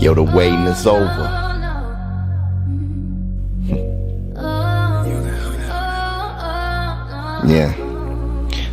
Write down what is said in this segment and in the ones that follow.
Yo, the waiting is over. Yeah.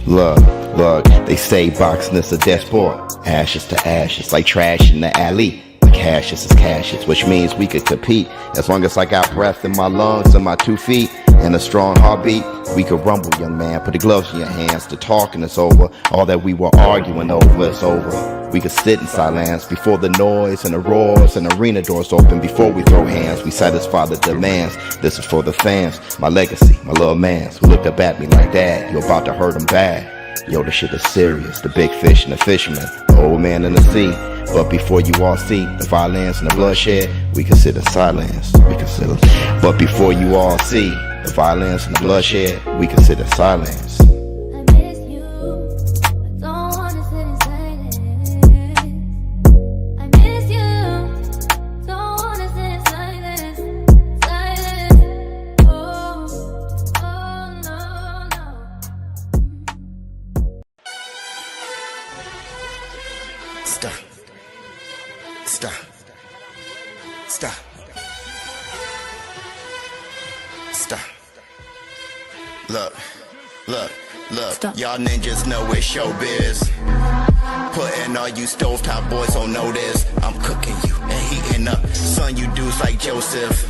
Look, they say boxing is a death sport. Ashes to ashes, like trash in the alley. Like hashes is cashes, which means we could compete. As long as I got breath in my lungs and my 2 feet and a strong heartbeat, we could rumble, young man. Put the gloves in your hands. The talking is over. All that we were arguing over is over. We could sit in silence before the noise and the roars and arena doors open. Before we throw hands, we satisfy the demands. This is for the fans, my legacy, my little mans who looked up at me like that. You're about to hurt them bad. Yo, the shit is serious. The big fish and the fisherman, the old man in the sea. But before you all see the violence and the bloodshed, we consider silence. But before you all see the violence and the bloodshed, we consider silence. Look, y'all ninjas know it's ShowBizz. Putting all you stovetop boys on notice. I'm cooking you and heating up. Son, you dudes like Joseph.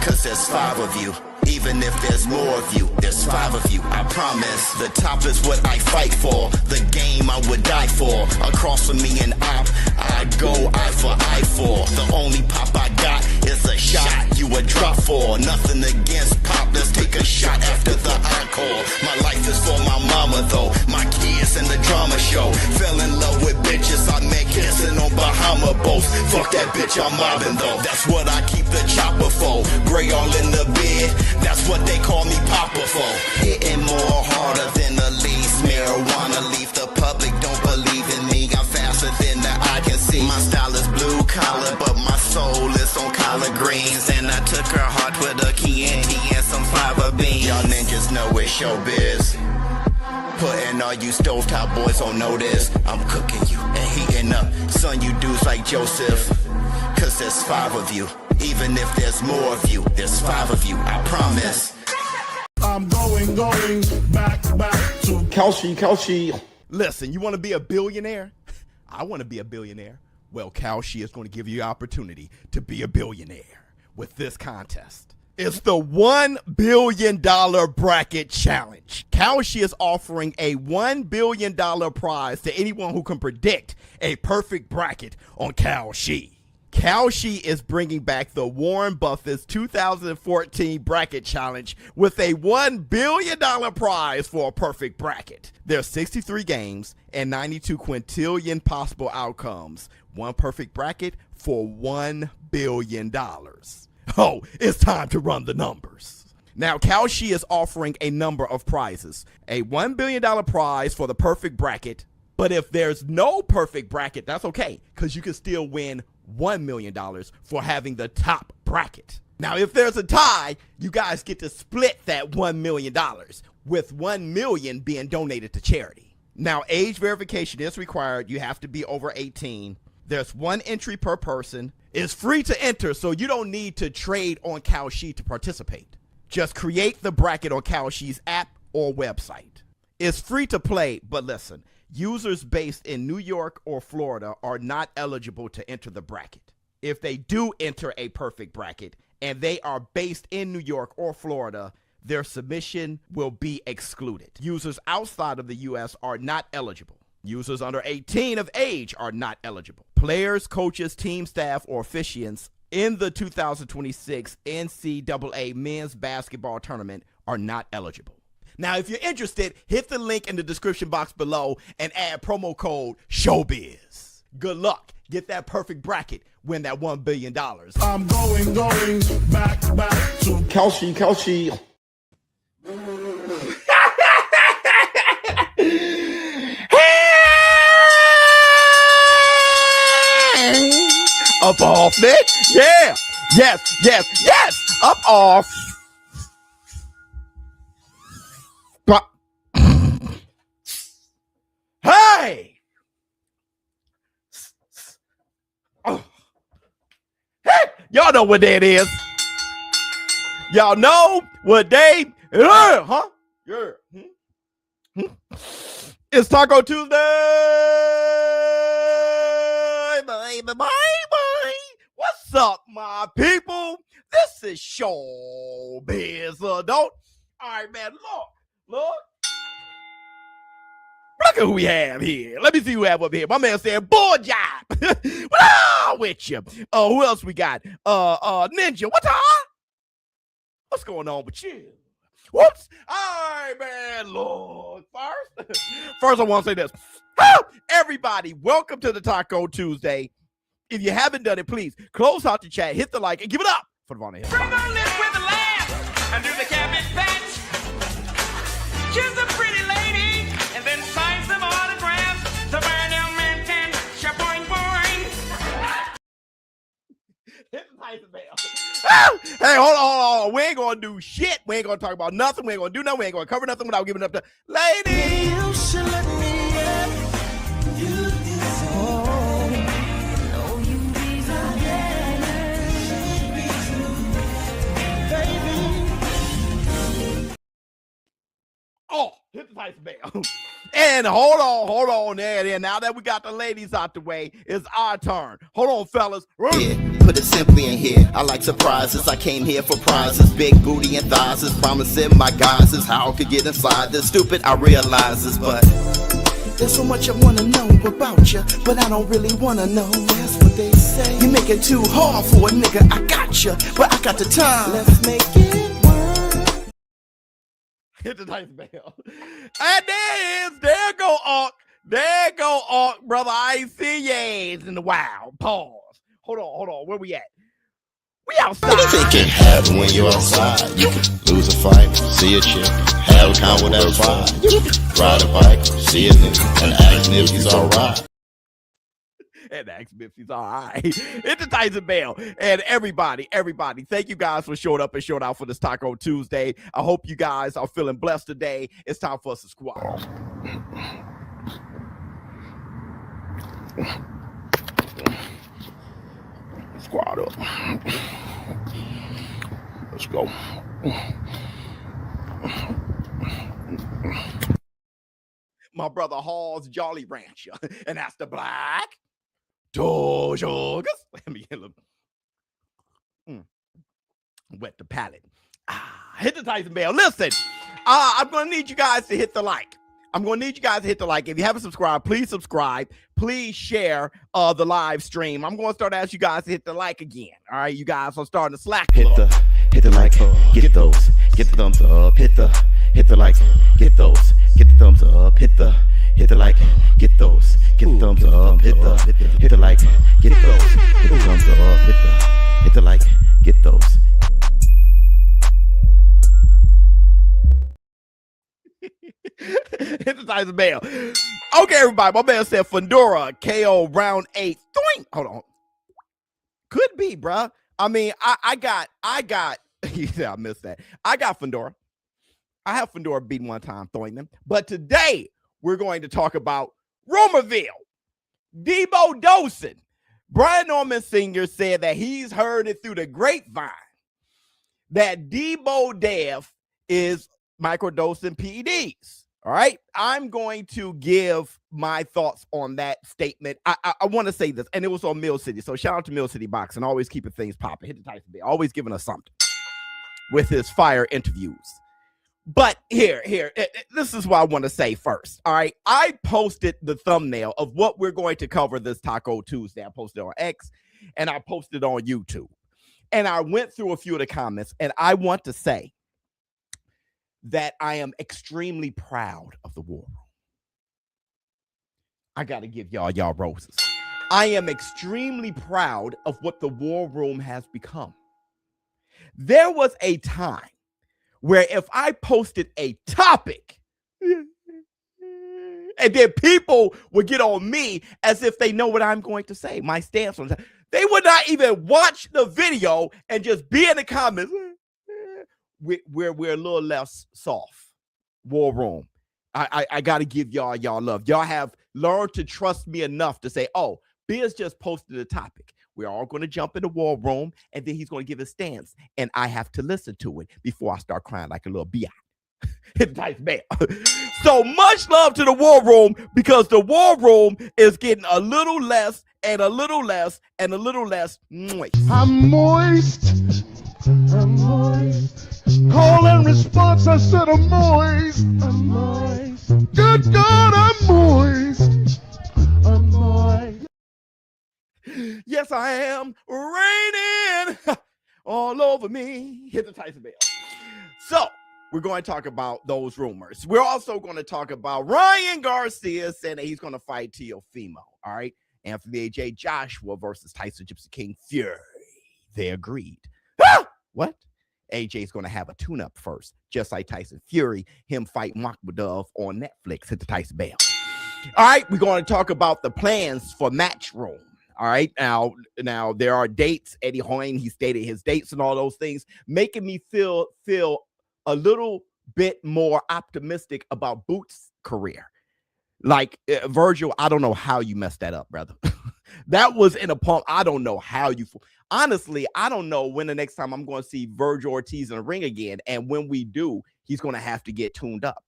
Cause there's 5 of you. Even if there's more of you, there's 5 of you, I promise. The top is what I fight for, the game I would die for. Across from me and op, I go eye for eye for. The only pop I got is a shot you would drop for. Nothing against pop, let's take a shot after the encore. My life is for my mama though, my kids and the drama show. Fell in love with bitches, I met kissing on Bahama boats. Fuck that bitch, I'm mobbing though. That's what I keep the chopper for. Gray all in the bed, that's what they call me Papa for. Hitting more harder than the least. Marijuana leaf, the public don't believe in me. I'm faster than the eye can see. My style is blue collar, but my soul is on collard greens. And I took her heart with a key and some fava beans. Y'all ninjas know it's ShowBizz. Putting all you stovetop boys on notice. I'm cooking you and heating up. Son, you dudes like Joseph. Cause there's 5 of you. Even if there's more of you, there's 5 of you, I promise. I'm going back to Kalshi. Listen, you want to be a billionaire? I want to be a billionaire. Well, Kalshi is going to give you the opportunity to be a billionaire with this contest. It's the $1 billion bracket challenge. Kalshi is offering a $1 billion prize to anyone who can predict a perfect bracket on Kalshi. Kalshi is bringing back the Warren Buffett's 2014 bracket challenge with a $1 billion prize for a perfect bracket. There's 63 games and 92 quintillion possible outcomes. One perfect bracket for $1 billion. Oh, it's time to run the numbers. Now, Kalshi is offering a number of prizes. A $1 billion prize for the perfect bracket. But if there's no perfect bracket, that's okay, because you can still win $1 million for having the top bracket. Now, if there's a tie, you guys get to split that $1 million, with $1 million being donated to charity. Now, age verification is required. You have to be over 18. There's 1 entry per person. It's free to enter, so you don't need to trade on Kalshi to participate. Just create the bracket on Kalshi's app or website. It's free to play, but listen, users based in New York or Florida are not eligible to enter the bracket. If they do enter a perfect bracket and they are based in New York or Florida, their submission will be excluded. Users outside of the U.S. are not eligible. Users under 18 of age are not eligible. Players, coaches, team staff, or officiants in the 2026 NCAA men's basketball tournament are not eligible. Now, if you're interested, hit the link in the description box below and add promo code ShowBizz. Good luck. Get that perfect bracket. Win that $1 billion. I'm going back to Kalshi. Up off, man. Yeah. Yes. Up off. Hey. Oh. Y'all know what day it is. Y'all know what day? Huh? Yeah. It's Taco Tuesday, baby. What's up, my people? This is ShowBizz Adult. All right, man. Look. Look at who we have here. Let me see who we have up here. My man said, "Bull job." Well, with you. Who else we got? Ninja. What's going on with you? Whoops. All right, man. Look, first I want to say this. Everybody, welcome to the Taco Tuesday. If you haven't done it, please close out the chat, hit the like, and give it up for the volunteer. Bring on this with the laugh and do the cabbage patch. Kiss a pretty lady and then sign some autographs. The burn young man can shaboing boing. Hit the Tyson bell. Hey, hold on. We ain't gonna do shit. We ain't gonna talk about nothing. We ain't gonna do nothing. We ain't gonna cover nothing without giving up the lady. You should let me in. You deserve. No, you deserve baby. Oh, hit the Tyson bell. And hold on there. Now that we got the ladies out the way, it's our turn. Hold on, fellas. Yeah, put it simply in here. I like surprises. I came here for prizes. Big booty and thighs is promising my guys is how I could get inside this. Stupid, I realize this, but there's so much I wanna know about you, but I don't really wanna know. That's what they say. You make it too hard for a nigga. I got you, but I got the time. Let's make it work. Hit the Tyson bell. And there go Ark. There go Ark, brother. I ain't seen your ass in the wild. Pause. Hold on. Where we at? We outside. I think it happen when you're outside. You can lose a fight, see a chick, have a con with that vibe. You can ride a bike, see a nigga, and ask him if he's alright. And ask him if he's all right. Hit the Tyson bell. And everybody, thank you guys for showing up and showing out for this Taco Tuesday. I hope you guys are feeling blessed today. It's time for us to squad. Squad up. Let's go. My brother Hall's Jolly Rancher. And that's the black Dojogas. Let me get a little wet the palate. Hit the Tyson bell. Listen, I'm going to need you guys to hit the like. If you haven't subscribed, please subscribe. Please share the live stream. I'm going to start asking you guys to hit the like again. All right, you guys are starting to slack. Hit the like, get those, get the thumbs up. Hit the like, get those, get the thumbs up. Hit the like, get those, get the thumbs up. Hit the like, get those, get the thumbs up. Hit the like, get those. Hit the Tyson bell. Okay, everybody. My man said Fundora KO round 8. Doink. Hold on. Could be, bruh. I mean, I got. Yeah, I missed that. I got Fundora. I have Fundora beaten one time, throwing them. But today we're going to talk about Rumorville. Deebo Dawson. Brian Norman Sr. said that he's heard it through the grapevine that Deebo Dev is microdosing PEDs. All right. I'm going to give my thoughts on that statement. I want to say this, and it was on Mill City. So shout out to Mill City Boxing, always keeping things popping. Hit the Tyson bell, always giving us something with his fire interviews. But here, this is what I want to say first. All right. I posted the thumbnail of what we're going to cover this Taco Tuesday. I posted it on X and I posted it on YouTube. And I went through a few of the comments, and I want to say that I am extremely proud of the War Room. I got to give y'all roses. I am extremely proud of what the War Room has become. There was a time where if I posted a topic and then people would get on me as if they know what I'm going to say, my stance on that, they would not even watch the video and just be in the comments. We're a little less soft. War Room. I got to give y'all love. Y'all have learned to trust me enough to say, oh, Biz just posted a topic. We're all going to jump in the war room, and then he's going to give his stance, and I have to listen to it before I start crying like a little biatch. Hit the Tyson bell. So much love to the war room, because the war room is getting a little less and a little less and a little less moist. I'm moist. I'm moist. Call and response, I said I'm moist. I'm moist. Good God, I'm moist. I'm moist. Yes, I am raining all over me. Hit the Tyson bell. So we're going to talk about those rumors. We're also going to talk about Ryan Garcia saying that he's going to fight Teofimo. All right. Anthony AJ Joshua versus Tyson Gypsy King Fury. They agreed. What? AJ's going to have a tune-up first, just like Tyson Fury, him fight Makhmudov on Netflix. Hit the Tyson bell. All right, we're going to talk about the plans for Matchroom. All right, now there are dates. Eddie Hoyne, he stated his dates and all those things, making me feel a little bit more optimistic about Boots' career. Like, Virgil, I don't know how you messed that up, brother. That was in a pump. I don't know how you... Honestly, I don't know when the next time I'm going to see Virgil Ortiz in the ring again. And when we do, he's going to have to get tuned up.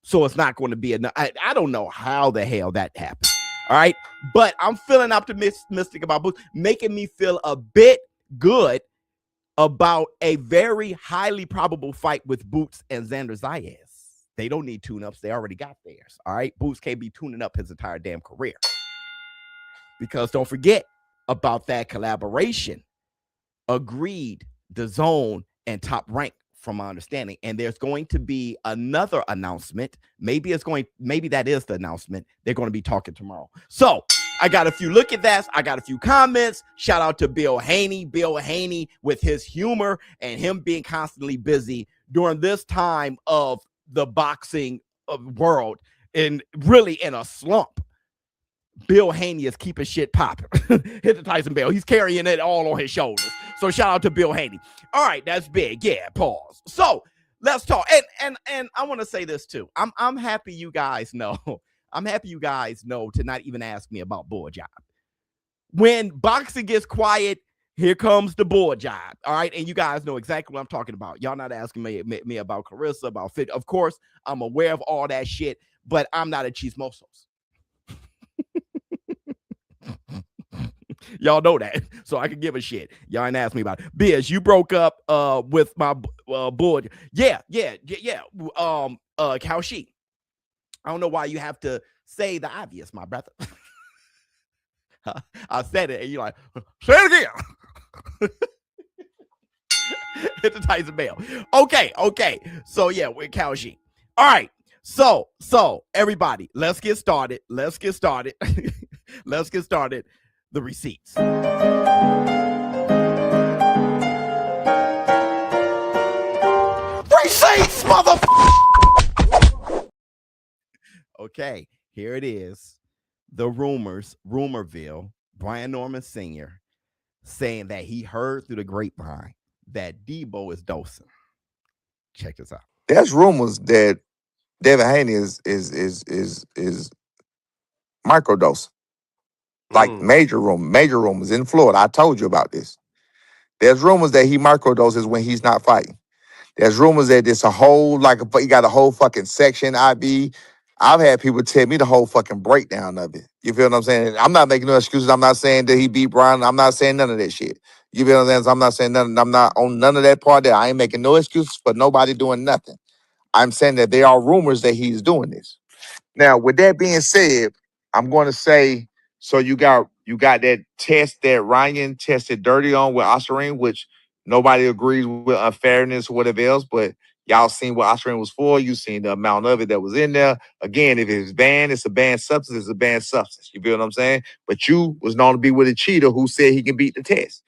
So it's not going to be enough. I don't know how the hell that happened. All right. But I'm feeling optimistic about Boots, making me feel a bit good about a very highly probable fight with Boots and Xander Zayas. They don't need tune-ups. They already got theirs. All right. Boots can't be tuning up his entire damn career. Because don't forget about that collaboration. Agreed, DAZN and Top Rank, from my understanding. And there's going to be another announcement. Maybe that is the announcement. They're going to be talking tomorrow. So I got a few look at that. I got a few comments. Shout out to Bill Haney. Bill Haney with his humor and him being constantly busy during this time of the boxing world and really in a slump. Bill Haney is keeping shit popping. Hit the Tyson bell. He's carrying it all on his shoulders. So shout out to Bill Haney. All right, that's big. Yeah, pause. So let's talk. And I want to say this too. I'm happy you guys know. I'm happy you guys know to not even ask me about bull job. When boxing gets quiet, here comes the bull job. All right, and you guys know exactly what I'm talking about. Y'all not asking me about Carissa, about Fit. Of course, I'm aware of all that shit, but I'm not a chismosos. Y'all know that, so I can give a shit. Y'all ain't ask me about it. Biz, you broke up with my bull. Yeah. Kalshi. I don't know why you have to say the obvious, my brother. I said it, and you're like, say it again. Hit the Tyson bell. Okay. So yeah, with Kalshi. All right. So everybody, let's get started. Let's get started. The receipts. Receipts, motherfucker! Okay, here it is. The Rumorville, Brian Norman Sr. saying that he heard through the grapevine that Deebo is dosing. Check this out. There's rumors that Devin Haney is microdosing. Like major rumors in Florida. I told you about this. There's rumors that he microdoses when he's not fighting. There's rumors that it's a whole, he got a whole fucking section IV. I've had people tell me the whole fucking breakdown of it. You feel what I'm saying? I'm not making no excuses. I'm not saying that he beat Brian. I'm not saying none of that shit. You feel what I'm saying? I'm not saying nothing. I'm not on none of that part there. I ain't making no excuses for nobody doing nothing. I'm saying that there are rumors that he's doing this. Now, with that being said, I'm going to say, so you got that test that Ryan tested dirty on with Oscarine, which nobody agrees with unfairness or whatever else, but y'all seen what Oscarine was for. You seen the amount of it that was in there. Again, if it's banned, it's a banned substance. It's a banned substance. You feel what I'm saying? But you was known to be with a cheater who said he can beat the test.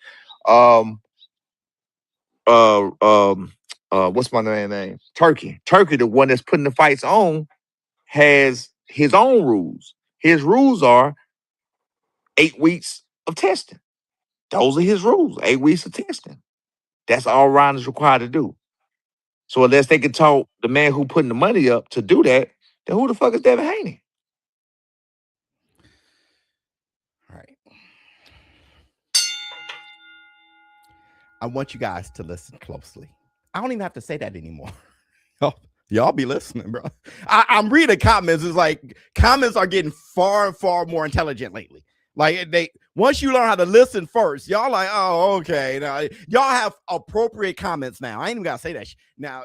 What's my name? Turkey, the one that's putting the fights on, has his own rules. His rules are 8 weeks of testing. Those are his rules. 8 weeks of testing. That's all Ryan is required to do. So unless they can talk the man who putting the money up to do that, then who the fuck is Devin Haney? All right. I want you guys to listen closely. I don't even have to say that anymore. Y'all be listening, bro. I'm reading comments. It's like comments are getting far and far more intelligent lately. Like once you learn how to listen first, y'all like, oh, okay. Now y'all have appropriate comments now. I ain't even gotta say that. Now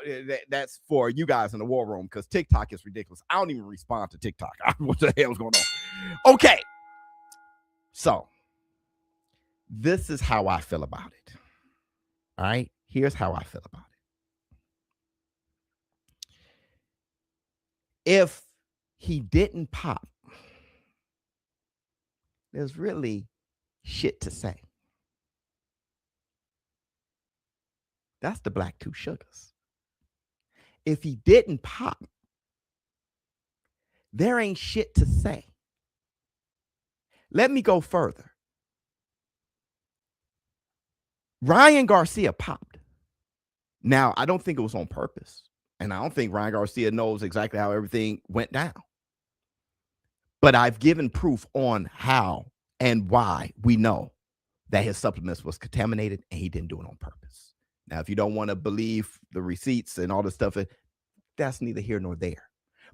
that's for you guys in the war room because TikTok is ridiculous. I don't even respond to TikTok. What the hell's going on? Okay, so this is how I feel about it. All right, here's how I feel about it. If he didn't pop, there's really shit to say. That's the Black Two Sugars. If he didn't pop, there ain't shit to say. Let me go further. Ryan Garcia popped. Now, I don't think it was on purpose. And I don't think Ryan Garcia knows exactly how everything went down. But I've given proof on how and why we know that his supplements was contaminated and he didn't do it on purpose. Now, if you don't want to believe the receipts and all this stuff, that's neither here nor there.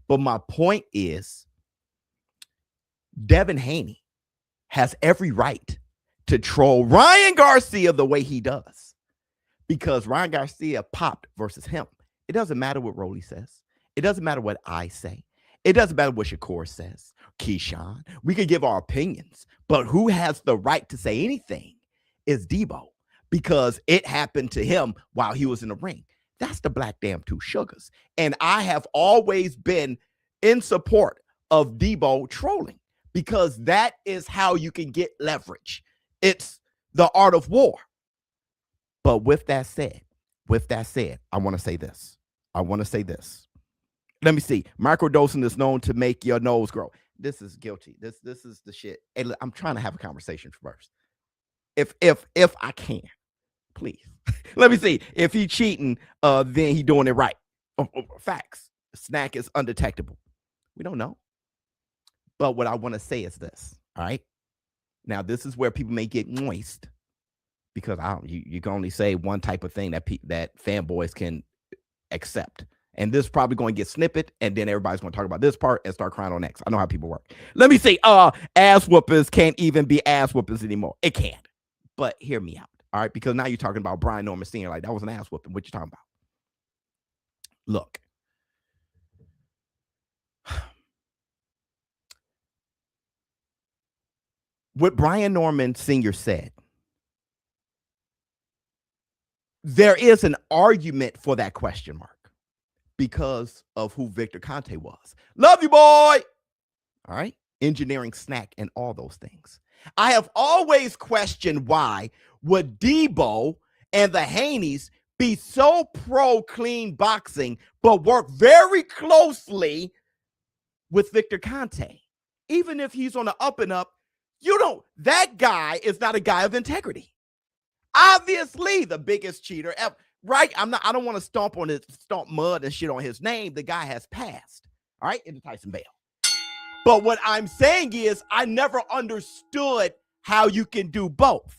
But my point is, Devin Haney has every right to troll Ryan Garcia the way he does. Because Ryan Garcia popped versus him. It doesn't matter what Rolly says. It doesn't matter what I say. It doesn't matter what Shakur says. Keyshawn. We could give our opinions. But who has the right to say anything is Deebo. Because it happened to him while he was in the ring. That's the Black Damn Two Sugars. And I have always been in support of Deebo trolling. Because that is how you can get leverage. It's the art of war. But with that said, I want to say this. Let me see. Microdosing is known to make your nose grow. This is guilty. This is the shit. Hey, look, I'm trying to have a conversation first. If I can, please. Let me see. If he cheating, then he doing it right. Facts. Snack is undetectable. We don't know. But what I want to say is this. All right. Now, this is where people may get moist. Because you can only say one type of thing that fanboys can accept. And this is probably going to get snippet, and then everybody's going to talk about this part and start crying on next. I know how people work. Let me say, ass whoopers can't even be ass whoopers anymore. It can't. But hear me out, all right? Because now you're talking about Brian Norman Sr. like that was an ass whooping. What you talking about? Look. What Brian Norman Sr. said, there is an argument for that question mark because of who Victor Conte was. Love you, boy. All right. Engineering, snack, and all those things. I have always questioned why would Deebo and the Haneys be so pro clean boxing, but work very closely with Victor Conte. Even if he's on the up and up, that guy is not a guy of integrity. Obviously, the biggest cheater ever, right? I don't want to stomp mud and shit on his name. The guy has passed, all right, into Tyson Bale. But what I'm saying is, I never understood how you can do both.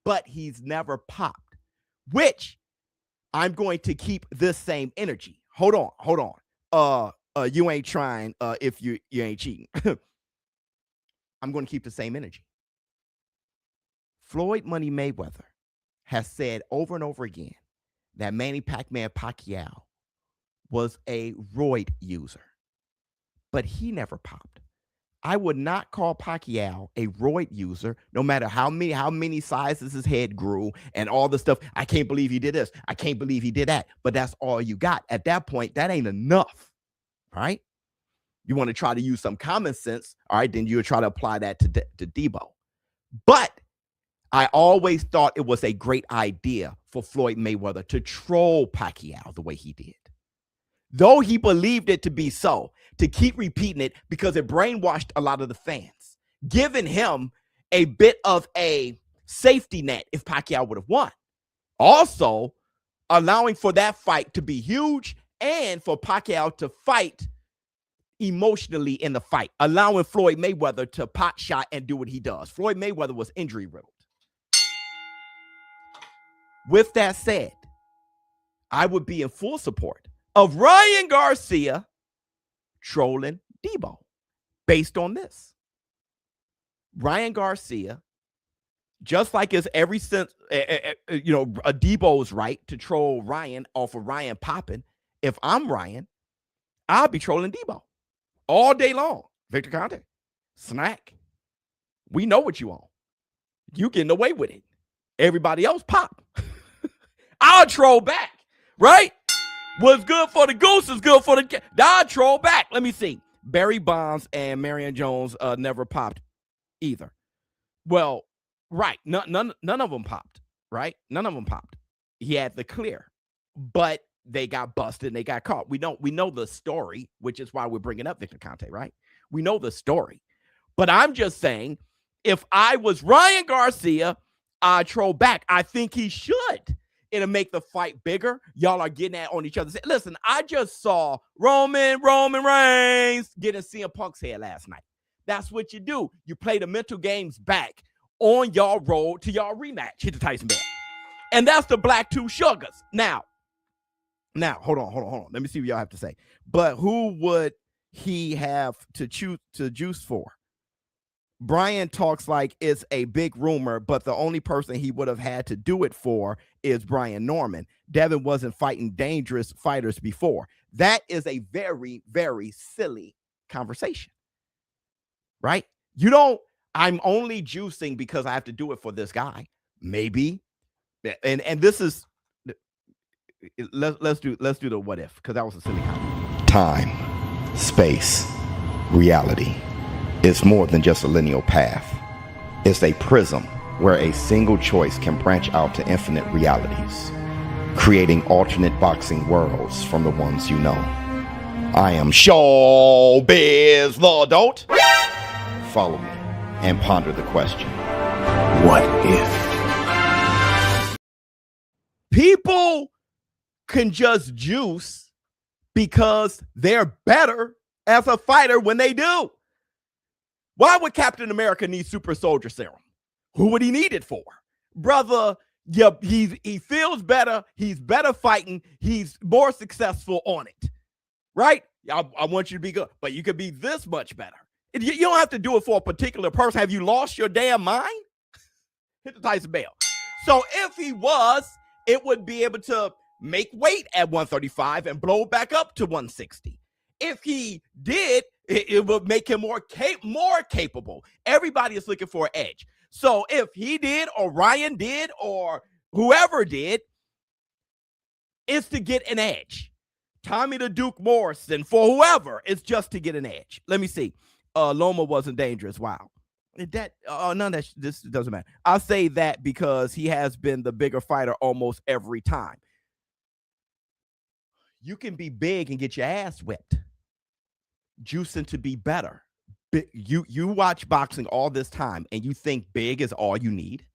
But he's never popped, which I'm going to keep this same energy. Hold on. You ain't trying if you ain't cheating. I'm going to keep the same energy. Floyd Money Mayweather has said over and over again that Manny Pacman Pacquiao was a roid user, but he never popped. I would not call Pacquiao a roid user, no matter how many sizes his head grew and all the stuff. I can't believe he did this. I can't believe he did that. But that's all you got. At that point, that ain't enough, right? You want to try to use some common sense, all right, then you would try to apply that to Deebo. But I always thought it was a great idea for Floyd Mayweather to troll Pacquiao the way he did. Though he believed it to be so, to keep repeating it because it brainwashed a lot of the fans, giving him a bit of a safety net if Pacquiao would have won. Also, allowing for that fight to be huge and for Pacquiao to fight emotionally in the fight, allowing Floyd Mayweather to pot shot and do what he does. Floyd Mayweather was injury riddled. With that said, I would be in full support of Ryan Garcia trolling Deebo based on this. Ryan Garcia, just like it's every since, a Deebo's right to troll Ryan off of Ryan popping. If I'm Ryan, I'll be trolling Deebo all day long. Victor Conte, snack. We know what you on. You getting away with it. Everybody else pop. I'll troll back, right? What's good for the goose is good for the cat. I'll troll back. Let me see. Barry Bonds and Marion Jones never popped either. Well, right. None of them popped, right? None of them popped. He had the clear, but they got busted and they got caught. We know the story, which is why we're bringing up Victor Conte, right? We know the story. But I'm just saying, if I was Ryan Garcia, I'd troll back. I think he should. It'll make the fight bigger. Y'all are getting at on each other. Listen, I just saw Roman Reigns getting CM Punk's head last night. That's what you do. You play the mental games back on y'all road to y'all rematch. Hit the Tyson bell. And that's the Black Two Sugars. Now, hold on. Let me see what y'all have to say. But who would he have to juice for? Brian talks like it's a big rumor, but the only person he would have had to do it for is Brian Norman. Devin wasn't fighting dangerous fighters before. That is a very, very silly conversation, right? I'm only juicing because I have to do it for this guy. Maybe. And this is, let's do the what if, because that was a silly comment. Time, space, reality. It's more than just a linear path. It's a prism where a single choice can branch out to infinite realities, creating alternate boxing worlds from the ones you know. I am ShowBizz the adult. Follow me and ponder the question, what if? People can just juice because they're better as a fighter when they do. Why would Captain America need super soldier serum? Who would he need it for? Brother, he feels better. He's better fighting. He's more successful on it, right? I want you to be good, but you could be this much better. You don't have to do it for a particular person. Have you lost your damn mind? Hit the Tyson bell. So if he was, it would be able to make weight at 135 and blow back up to 160. If he did, it would make him more capable. Everybody is looking for an edge. So if he did, or Ryan did, or whoever did, it's to get an edge. Tommy the Duke Morrison, for whoever, it's just to get an edge. Let me see. Loma wasn't dangerous. Wow. None of that, this doesn't matter. I'll say that because he has been the bigger fighter almost every time. You can be big and get your ass whipped. Juicing to be better. You watch boxing all this time and you think big is all you need.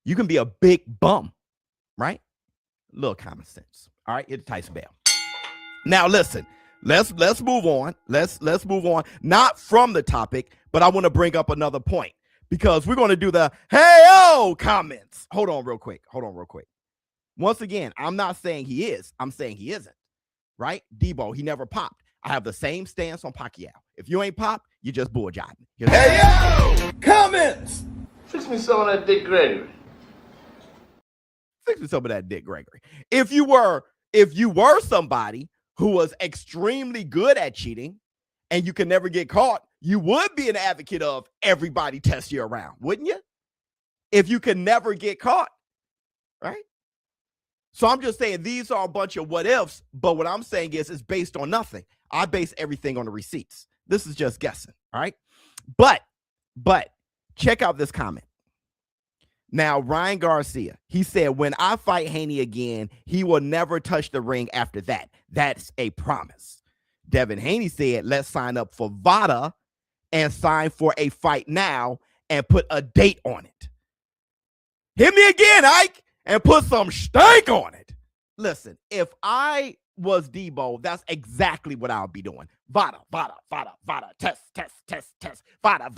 You can be a big bum, right? Little common sense. All right, hit the Tyson bell. Now listen, let's move on. Let's move on. Not from the topic, but I want to bring up another point because we're going to do the hey-o comments. Hold on real quick. Once again, I'm not saying he is. I'm saying he isn't. Right? Deebo, he never popped. I have the same stance on Pacquiao. If you ain't popped, you just bull jiving. Hey, yo! Comments! Fix me some of that Dick Gregory. Fix me some of that Dick Gregory. If you were somebody who was extremely good at cheating and you can never get caught, you would be an advocate of everybody test you around, wouldn't you? If you can never get caught, right? So I'm just saying these are a bunch of what ifs, but what I'm saying is it's based on nothing. I base everything on the receipts. This is just guessing, all right? But check out this comment. Now, Ryan Garcia, he said, when I fight Haney again, he will never touch the ring after that. That's a promise. Devin Haney said, let's sign up for VADA and sign for a fight now and put a date on it. Hit me again, Ike, and put some stank on it. Listen, if I was Deebo, that's exactly what I'll be doing. VADA, test, VADA, test, VADA,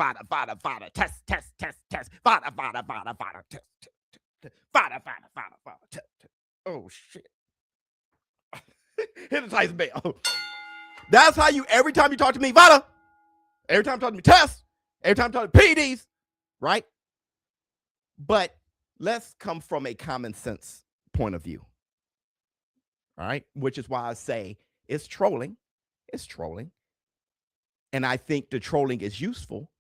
test. Fada. Oh, shit. Hit the Tyson bell. That's how you, every time you talk to me, Vada, every time you talk to me, Tess, every time you talk to PDs, right? But let's come from a common sense point of view. All right? Which is why I say it's trolling. It's trolling. And I think the trolling is useful.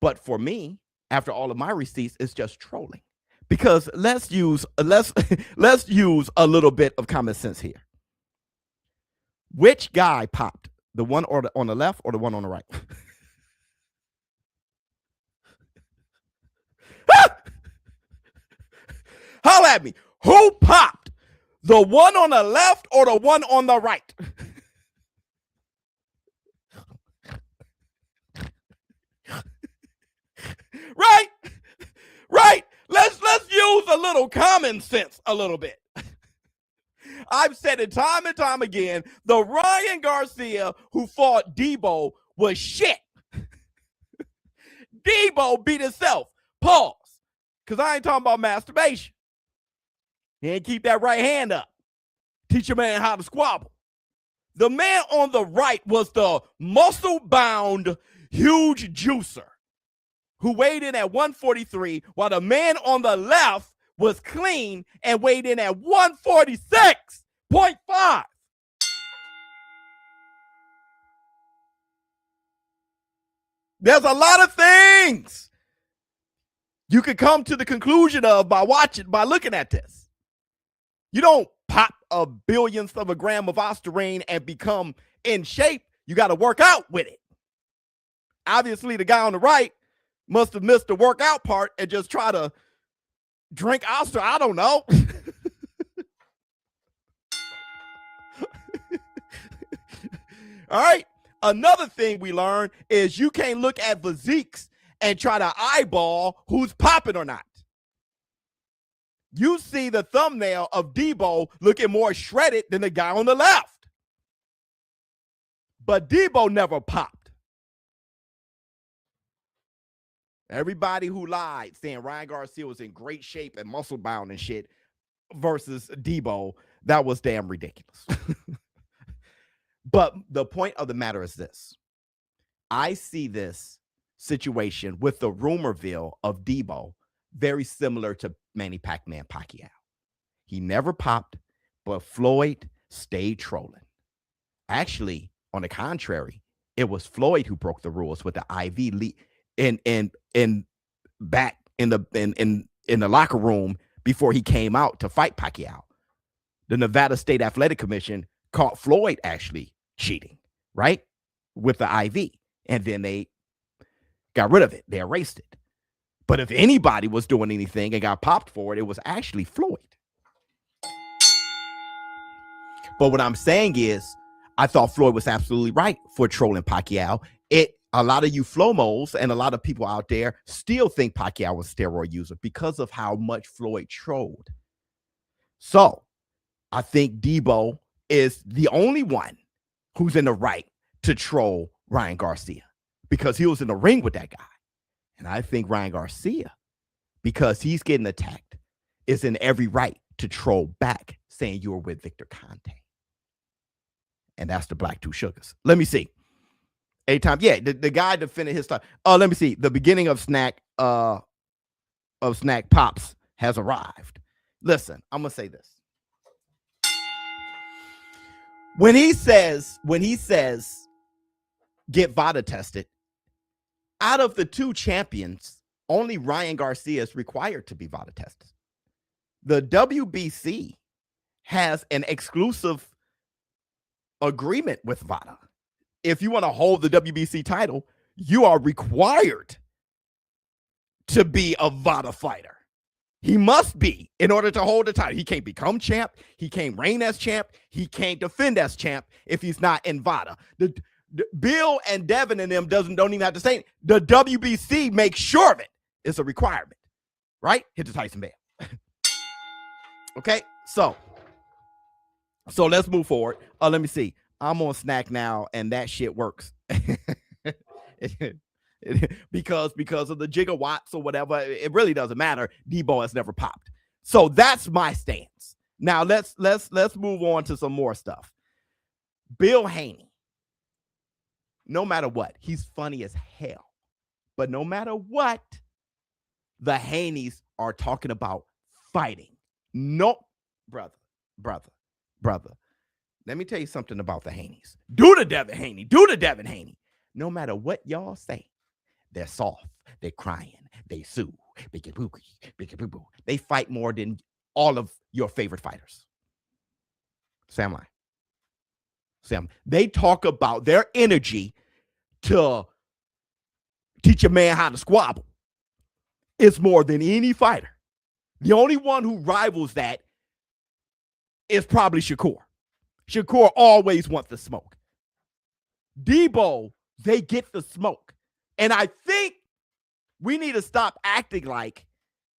But for me, after all of my receipts, it's just trolling. Because let's use a little bit of common sense here. Which guy popped? The one on the left or the one on the right? Holla at me. Who popped? The one on the left or the one on the right? Right. Let's use a little common sense a little bit. I've said it time and time again. The Ryan Garcia who fought Deebo was shit. Deebo beat himself. Pause. Because I ain't talking about masturbation. He ain't keep that right hand up. Teach a man how to squabble. The man on the right was the muscle-bound, huge juicer who weighed in at 143, while the man on the left was clean and weighed in at 146.5. There's a lot of things you could come to the conclusion of by looking at this. You don't pop a billionth of a gram of Ostarine and become in shape. You got to work out with it. Obviously, the guy on the right must have missed the workout part and just try to drink Oster. I don't know. All right. Another thing we learned is you can't look at physiques and try to eyeball who's popping or not. You see the thumbnail of Deebo looking more shredded than the guy on the left. But Deebo never popped. Everybody who lied saying Ryan Garcia was in great shape and muscle bound and shit versus Deebo, that was damn ridiculous. But the point of the matter is this. I see this situation with the rumorville of Deebo very similar to Manny Pacman Pacquiao. He never popped, but Floyd stayed trolling. Actually, on the contrary, it was Floyd who broke the rules with the IV lead in back in the locker room before he came out to fight Pacquiao. The Nevada State Athletic Commission caught Floyd actually cheating, right? With the IV. And then they got rid of it. They erased it. But if anybody was doing anything and got popped for it, it was actually Floyd. But what I'm saying is, I thought Floyd was absolutely right for trolling Pacquiao. A lot of you Flomos and a lot of people out there still think Pacquiao was a steroid user because of how much Floyd trolled. So I think Deebo is the only one who's in the right to troll Ryan Garcia because he was in the ring with that guy. And I think Ryan Garcia, because he's getting attacked, is in every right to troll back saying you were with Victor Conte. And that's the Black Two Sugars. Let me see. A-time. Yeah, the guy defended his time. Let me see. The beginning of Snack Pops has arrived. Listen, I'm gonna say this. When he says get VADA tested, out of the two champions, only Ryan Garcia is required to be VADA tested. The WBC has an exclusive agreement with VADA. If you want to hold the WBC title, you are required to be a VADA fighter. He must be in order to hold the title. He can't become champ. He can't reign as champ. He can't defend as champ if he's not in VADA. The Bill and Devin and them don't even have to say it. The WBC makes sure of it. It's a requirement, right? Hit the Tyson bell. Okay, so let's move forward. Let me see. I'm on Snack now, and that shit works. because of the gigawatts or whatever. It really doesn't matter. Deebo has never popped. So that's my stance. Now let's move on to some more stuff. Bill Haney. No matter what, he's funny as hell. But no matter what, the Haneys are talking about fighting. No, brother. Let me tell you something about the Haneys. Do the Devin Haney. No matter what y'all say, they're soft, they're crying, they sue, they fight more than all of your favorite fighters. Sam, they talk about their energy to teach a man how to squabble. It's more than any fighter. The only one who rivals that is probably Shakur. Shakur always wants the smoke. Deebo, they get the smoke. And I think we need to stop acting like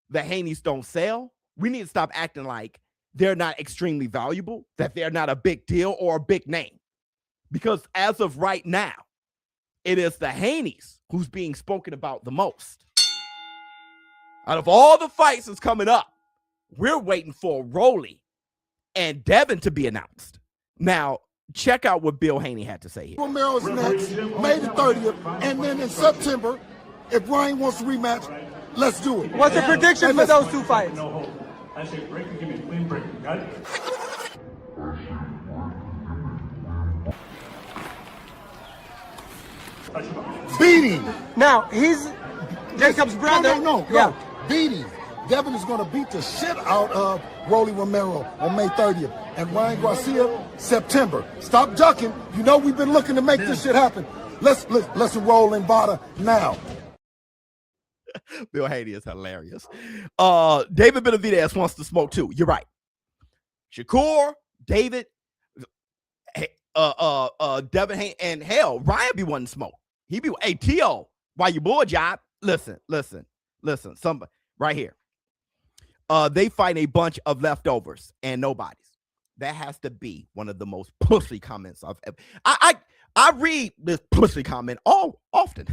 the Haneys don't sell. We need to stop acting like they're not extremely valuable, that they're not a big deal or a big name. Because as of right now, it is the Haneys who's being spoken about the most. Out of all the fights that's coming up, we're waiting for Rolly and Devin to be announced. Now, check out what Bill Haney had to say here. Romero's next, May the 30th, and then in September, if Ryan wants to rematch, let's do it. What's the prediction for those two fights? I say break and give me a clean break. Got it? Beating. Now, he's Jacob's brother. No. Beating. Devin is going to beat the shit out of Rolly Romero on May 30th. And Ryan Garcia, September. Stop ducking. You know we've been looking to make this shit happen. Let's roll in Bada now. Bill Haney is hilarious. David Benavidez wants to smoke too. You're right. Shakur, David, Devin Haney, and hell, Ryan be wanting to smoke. He be, hey, T.O., why you boy job? Listen, somebody right here. They fight a bunch of leftovers and nobodies. That has to be one of the most pussy comments I've ever. I read this pussy comment all often.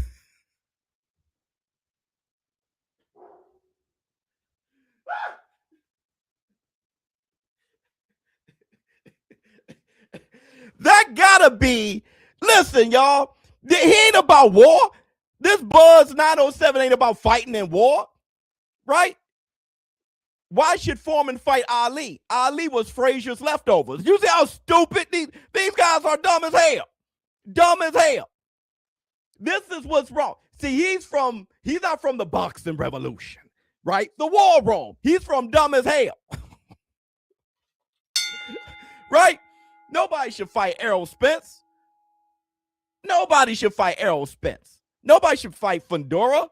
That gotta be, listen, y'all. He ain't about war. This Buzz 907 ain't about fighting in war, right? Why should Foreman fight Ali? Ali was Frazier's leftovers. You see how stupid these guys are? Dumb as hell. Dumb as hell. This is what's wrong. See, he's not from the boxing revolution, right? The war room. He's from dumb as hell. Right? Nobody should fight Errol Spence. Nobody should fight Errol Spence. Nobody should fight Fundora.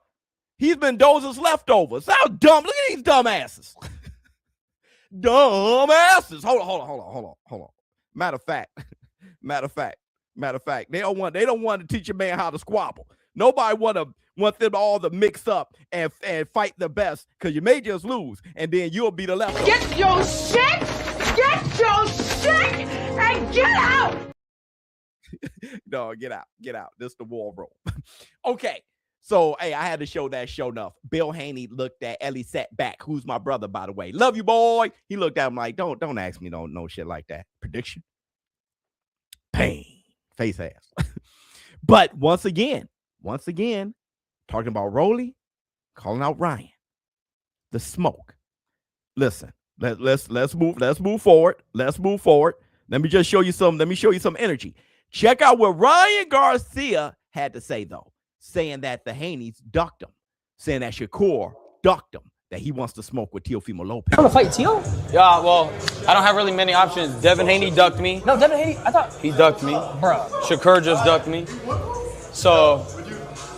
He's Mendoza's leftovers. How dumb. Look at these dumb asses. Dumb asses. Hold on. Matter of fact. They don't want to teach a man how to squabble. Nobody want them all to mix up and fight the best, because you may just lose and then you'll be the leftover. Get your shit and get out. No, get out. This is the war room. Okay. So, hey, I had to show that show enough. Bill Haney looked at Ellie Setback, who's my brother, by the way. Love you, boy. He looked at him like, don't ask me no shit like that. Prediction. Pain. Face ass. But once again, talking about Rolly, calling out Ryan. The smoke. Listen, let's move forward. Let me show you some energy. Check out what Ryan Garcia had to say, though, saying that the Haneys ducked him, saying that Shakur ducked him, that he wants to smoke with Teofimo Lopez. You want to fight Teo? Yeah, well, I don't have really many options. Devin Haney ducked me. No, Devin Haney, I thought. He ducked me. Bro. Shakur just ducked me. So,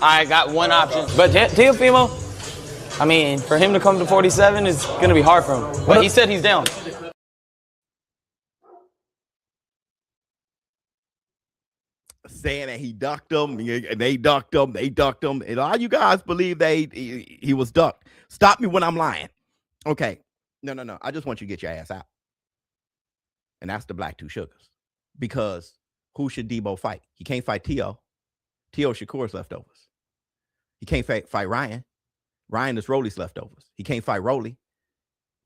I got one option. But Teofimo, I mean, for him to come to 47 is going to be hard for him. But he said he's down. Saying that he ducked him, they ducked him. And all you guys believe he was ducked. Stop me when I'm lying. Okay. No. I just want you to get your ass out. And that's the Black Two Sugars. Because who should Deebo fight? He can't fight Teo. Teo Shakur's leftovers. He can't fight Ryan. Ryan is Rolly's leftovers. He can't fight Rolly.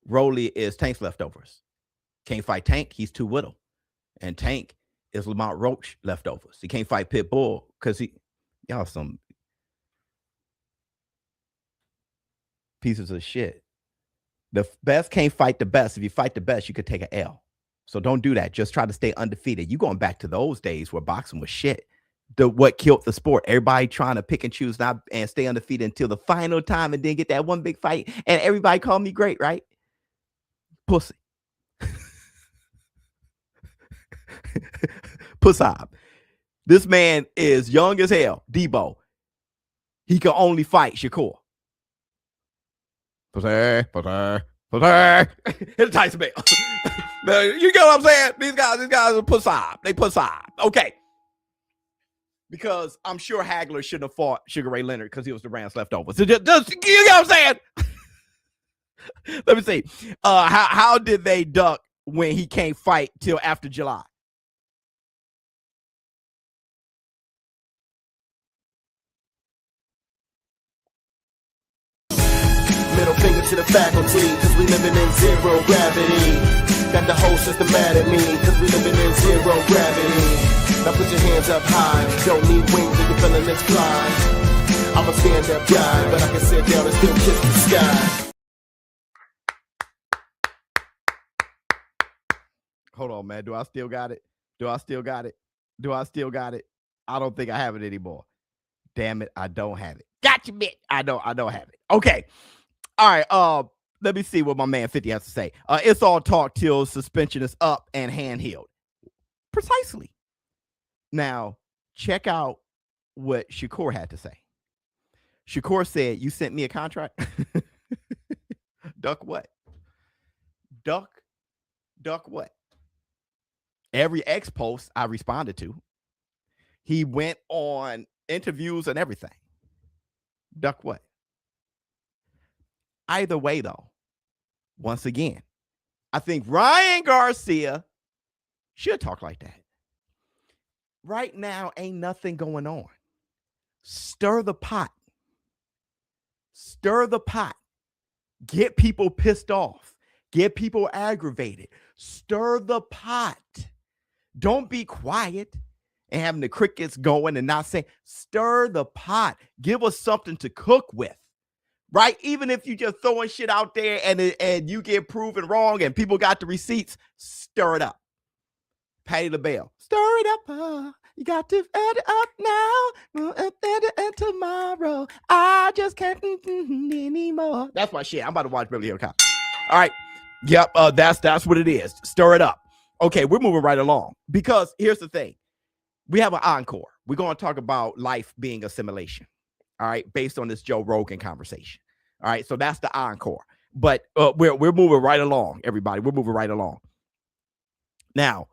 Rolly is Tank's leftovers. Can't fight Tank. He's too little. And Tank is Lamont Roach leftovers. He can't fight Pitbull because y'all some pieces of shit. The best can't fight the best. If you fight the best, you could take an L. So don't do that. Just try to stay undefeated. You going back to those days where boxing was shit. What killed the sport. Everybody trying to pick and choose and stay undefeated until the final time and then get that one big fight. And everybody called me great, right? Pussy. Pussy. This man is young as hell. Deebo. He can only fight Shakur. Pussy. Hit a Tyson Bell. You get what I'm saying? These guys are pussy. They pussy. Okay. Because I'm sure Hagler shouldn't have fought Sugar Ray Leonard because he was the Rams leftover. So just you get what I'm saying? Let me see. How did they duck when he can't fight till after July? Middle finger to the faculty, cause we living in zero gravity. Got the whole system mad at me, cause we living in zero gravity. Now put your hands up high, don't need wings if you're feeling this fly. I'm a stand-up guy, but I can sit down and still kiss the sky. Hold on, man. Do I still got it? I don't think I have it anymore. Damn it, I don't have it. Gotcha, bitch. I don't have it. Okay. All right. Let me see what my man 50 has to say. It's all talk till suspension is up and hand-healed. Precisely. Now, check out what Shakur had to say. Shakur said, you sent me a contract? Duck what? Duck what? Every X post I responded to. He went on interviews and everything. Duck what? Either way, though, once again, I think Ryan Garcia should talk like that. Right now, ain't nothing going on. Stir the pot. Stir the pot. Get people pissed off. Get people aggravated. Stir the pot. Don't be quiet and having the crickets going and not saying, stir the pot. Give us something to cook with. Right? Even if you just throwing shit out there and you get proven wrong and people got the receipts, stir it up. Patty LaBelle. Stir it up. You got to add it up now. And tomorrow. I just can't anymore. That's my shit. I'm about to watch Beverly Hills Cop. All right. Yep. That's what it is. Stir it up. Okay, we're moving right along. Because here's the thing. We have an encore. We're going to talk about life being a simulation. All right, based on this Joe Rogan conversation. All right, so that's the encore. But we're moving right along, everybody. We're moving right along. Now,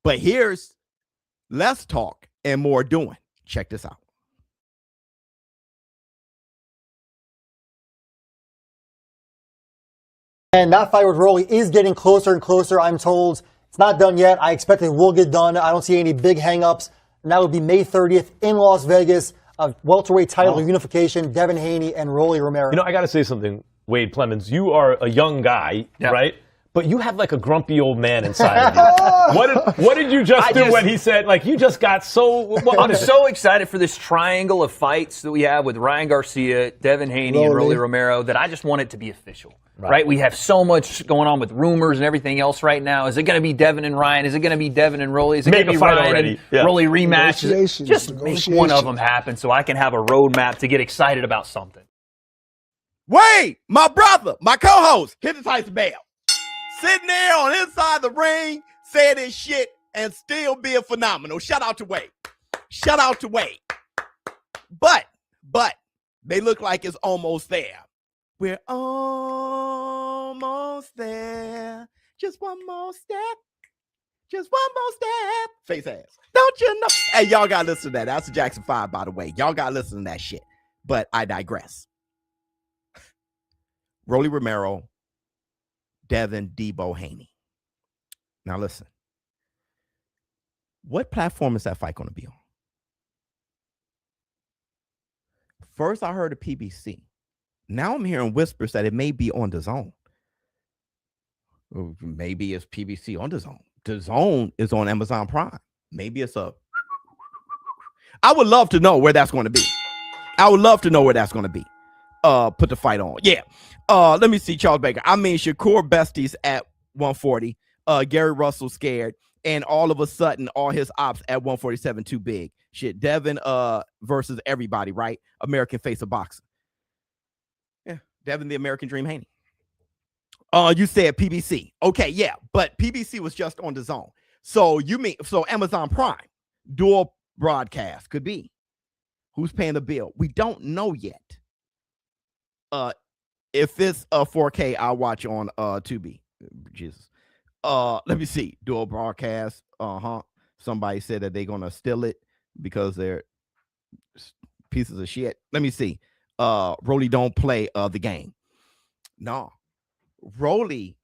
but here's less talk and more doing. Check this out. And that fight with Rolly is getting closer and closer, I'm told. It's not done yet. I expect it will get done. I don't see any big hang-ups. And that would be May 30th in Las Vegas. A welterweight title unification, Devin Haney and Rolly Romero. You know, I got to say something, Wade Plemons. You are a young guy, right? But you have like a grumpy old man inside of you. What did you just do when he said, like, you just got so... I'm so excited for this triangle of fights that we have with Ryan Garcia, Devin Haney, and Rolly Romero that I just want it to be official. Right? We have so much going on with rumors and everything else right now. Is it going to be Devin and Ryan? Is it going to be Devin and Rolly? Is it going to be Ryan and Rolly rematch? Just make one of them happen so I can have a roadmap to get excited about something. Wait, my brother, my co-host, hit the Tyson Bell. Sitting there on inside the ring, saying this shit and still being phenomenal. Shout out to Wade. Shout out to Wade. But they look like it's almost there. We're almost there. Just one more step. Just one more step. Face ass. Don't you know? Hey, y'all got to listen to that. That's the Jackson 5, by the way. Y'all got to listen to that shit. But I digress. Rolly Romero, Devin, Deebo, Haney. Now listen. What platform is that fight going to be on? First, I heard of PBC. Now I'm hearing whispers that it may be on DAZN. Maybe it's PBC on DAZN. DAZN is on Amazon Prime. Maybe it's a. I would love to know where that's going to be. I would love to know where that's going to be. Put the fight on. Yeah. Let me see Charles Baker. I mean, Shakur besties at 140. Gary Russell scared. And all of a sudden, all his ops at 147 too big. Shit, Devin versus everybody, right? American face of boxing. Yeah, Devin, the American Dream Haney. You said PBC. Okay, yeah, but PBC was just on DAZN. So Amazon Prime, dual broadcast could be. Who's paying the bill? We don't know yet. If it's a 4K, I'll watch on Tubi. Jesus. Let me see. Dual broadcast. Somebody said that they're gonna steal it because they're pieces of shit. Let me see. Rolly don't play the game. No. Rolly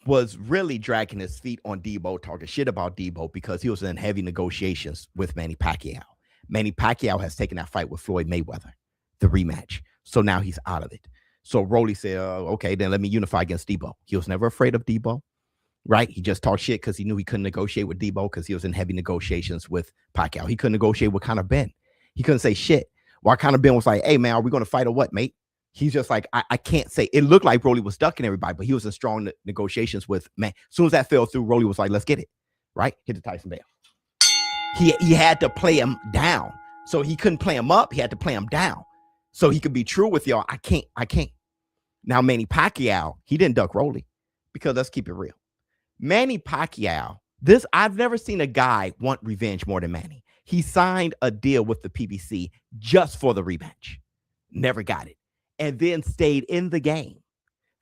was really dragging his feet on Deebo, talking shit about Deebo because he was in heavy negotiations with Manny Pacquiao. Manny Pacquiao has taken that fight with Floyd Mayweather, the rematch. So now he's out of it. So Rolly said, okay, then let me unify against Deebo. He was never afraid of Deebo, right? He just talked shit because he knew he couldn't negotiate with Deebo because he was in heavy negotiations with Pacquiao. He couldn't negotiate with Conor Ben. He couldn't say shit. While Conor Ben was like, hey, man, are we going to fight or what, mate? He's just like, I can't say. It looked like Rolly was ducking everybody, but he was in strong negotiations with, man. As soon as that fell through, Rolly was like, let's get it, right? Hit the Tyson Bell. He had to play him down. So he couldn't play him up. He had to play him down. So he could be true with y'all. I can't. Now, Manny Pacquiao, he didn't duck Rolly because let's keep it real. Manny Pacquiao, I've never seen a guy want revenge more than Manny. He signed a deal with the PBC just for the rematch. Never got it. And then stayed in the game,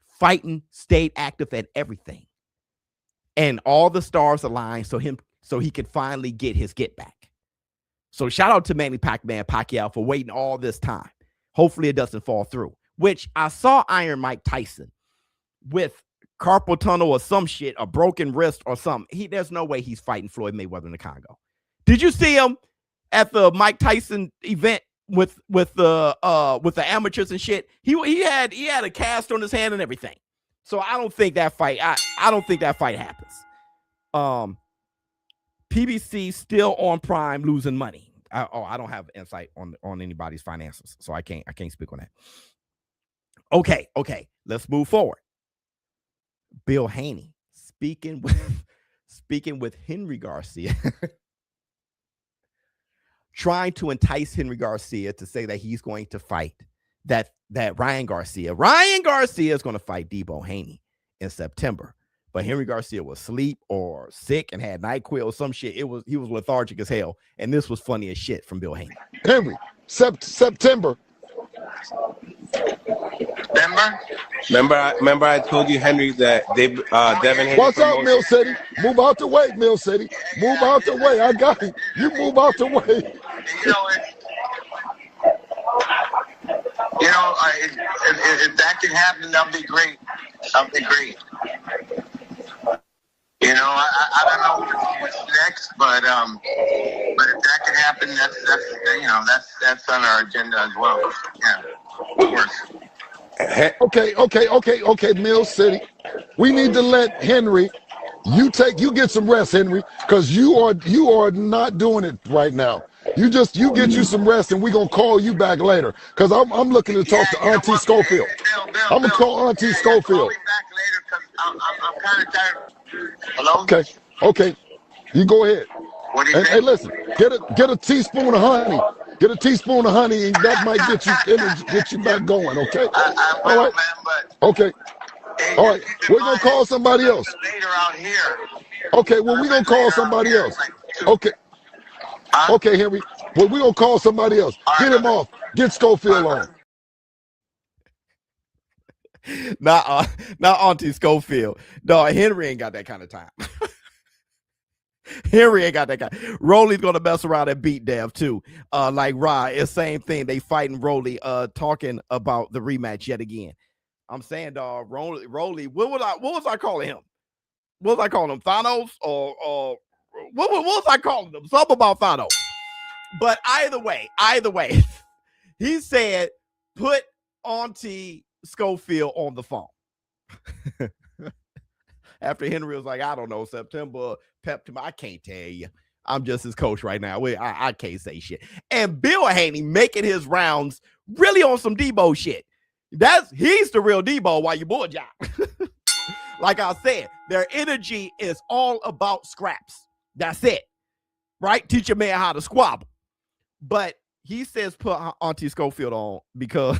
fighting, stayed active at everything. And all the stars aligned so he could finally get his get back. So shout out to Manny Pacquiao for waiting all this time. Hopefully it doesn't fall through. Which I saw Iron Mike Tyson with carpal tunnel or some shit, a broken wrist or something. There's no way he's fighting Floyd Mayweather in the Congo. Did you see him at the Mike Tyson event with the amateurs and shit? He had a cast on his hand and everything. So I don't think that fight. I don't think that fight happens. PBC still on Prime losing money. I don't have insight on anybody's finances, so I can't speak on that. Okay, let's move forward. Bill Haney speaking with Henry Garcia, trying to entice Henry Garcia to say that he's going to fight that Ryan Garcia. Ryan Garcia is going to fight Deebo Haney in September, but Henry Garcia was asleep or sick and had NyQuil or some shit. He was lethargic as hell, and this was funny as shit from Bill Haney. Henry, September. Remember I told you, Henry, that Devin Haney. Watch out, Mill City. Move out the way, Mill City. Move out the way. I got you. You move out the way. If that can happen, that'll be great. Something great. I don't know what's next, but if that can happen, that's on our agenda as well. Yeah, of course. Okay, Mill City. We need to let Henry. You get some rest, Henry, because you are not doing it right now. You get you some rest, and we're gonna call you back later. Because I'm looking to talk to Auntie Schofield. I'm gonna call Auntie Schofield. I'm kind of tired. Hello? Okay. You go ahead. What do you think? Hey, listen. Get a teaspoon of honey. Get a teaspoon of honey, and that might get you back going. Okay. All right. Okay. All right. We're gonna call somebody else. Later out here. Okay. Well, we're gonna call somebody else. Okay. Okay, Henry. Well, we're gonna call somebody else. Get him off. Get Schofield on. Not Auntie Schofield. No, Henry ain't got that kind of time. Henry ain't got that guy. Rolly's gonna mess around and beat Dev too. Like Rod, it's same thing. They fighting Rolly, talking about the rematch yet again. I'm saying, dog, Rolly. What was I calling him? What was I calling him? Thanos or what was I calling him? Something about Thanos. But either way, he said, put Auntie Schofield on the phone. After Henry was like, I don't know, September, pep to me. I can't tell you. I'm just his coach right now. I can't say shit. And Bill Haney making his rounds really on some Deebo shit. He's the real Deebo while you boy job. Like I said, their energy is all about scraps. That's it. Right? Teach a man how to squabble. But he says put Auntie Schofield on because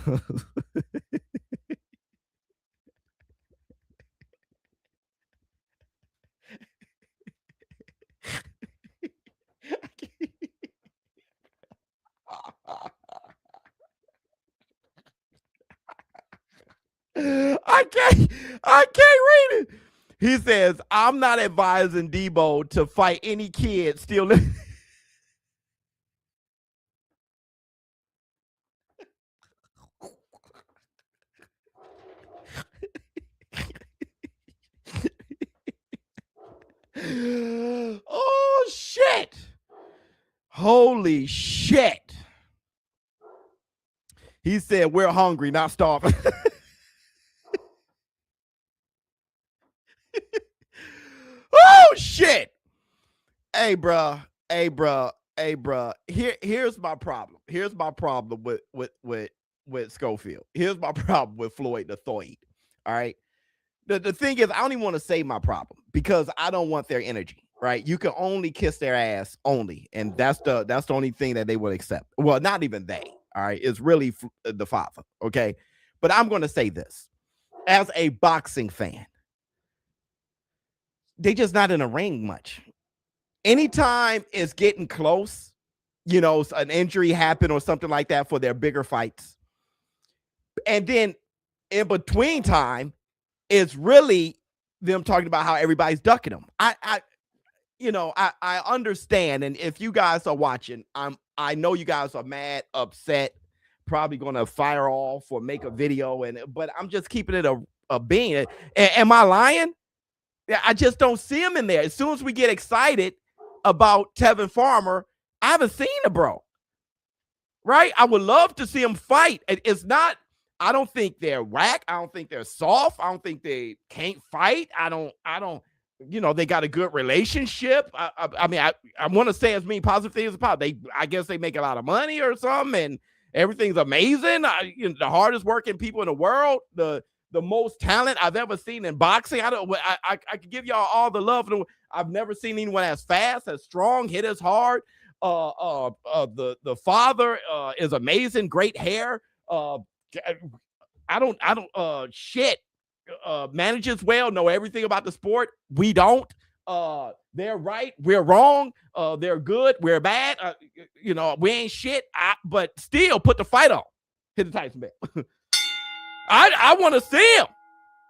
I can't read it. He says, I'm not advising Deebo to fight any kid still living. Oh, shit. Holy shit. He said, we're hungry, not starving. Oh, shit. Hey, bruh. Here's my problem. Here's my problem with Schofield. Here's my problem with Floyd the Thoid. All right. The thing is, I don't even want to say my problem because I don't want their energy, right? You can only kiss their ass only, and that's the only thing that they will accept. Well, not even they, all right? It's really the father, okay? But I'm going to say this. As a boxing fan, they just not in a ring much. Anytime it's getting close, you know, an injury happened or something like that for their bigger fights, and then in between time, it's really them talking about how everybody's ducking them. I understand. And if you guys are watching, I know you guys are mad, upset, probably going to fire off or make a video. But I'm just keeping it a being. Am I lying? I just don't see him in there. As soon as we get excited about Tevin Farmer, I haven't seen the bro. Right? I would love to see him fight. It's not. I don't think they're whack. I don't think they're soft. I don't think they can't fight. I don't, they got a good relationship. I mean, I want to say as many positive things about I guess they make a lot of money or something and everything's amazing. The hardest working people in the world, the most talent I've ever seen in boxing. I could give y'all all the love. I've never seen anyone as fast, as strong, hit as hard. The father is amazing. Great hair. Manages well, know everything about the sport. We don't. They're right. We're wrong. They're good. We're bad. We ain't shit. But still put the fight on. Hit the Tyson bell. I want to see him.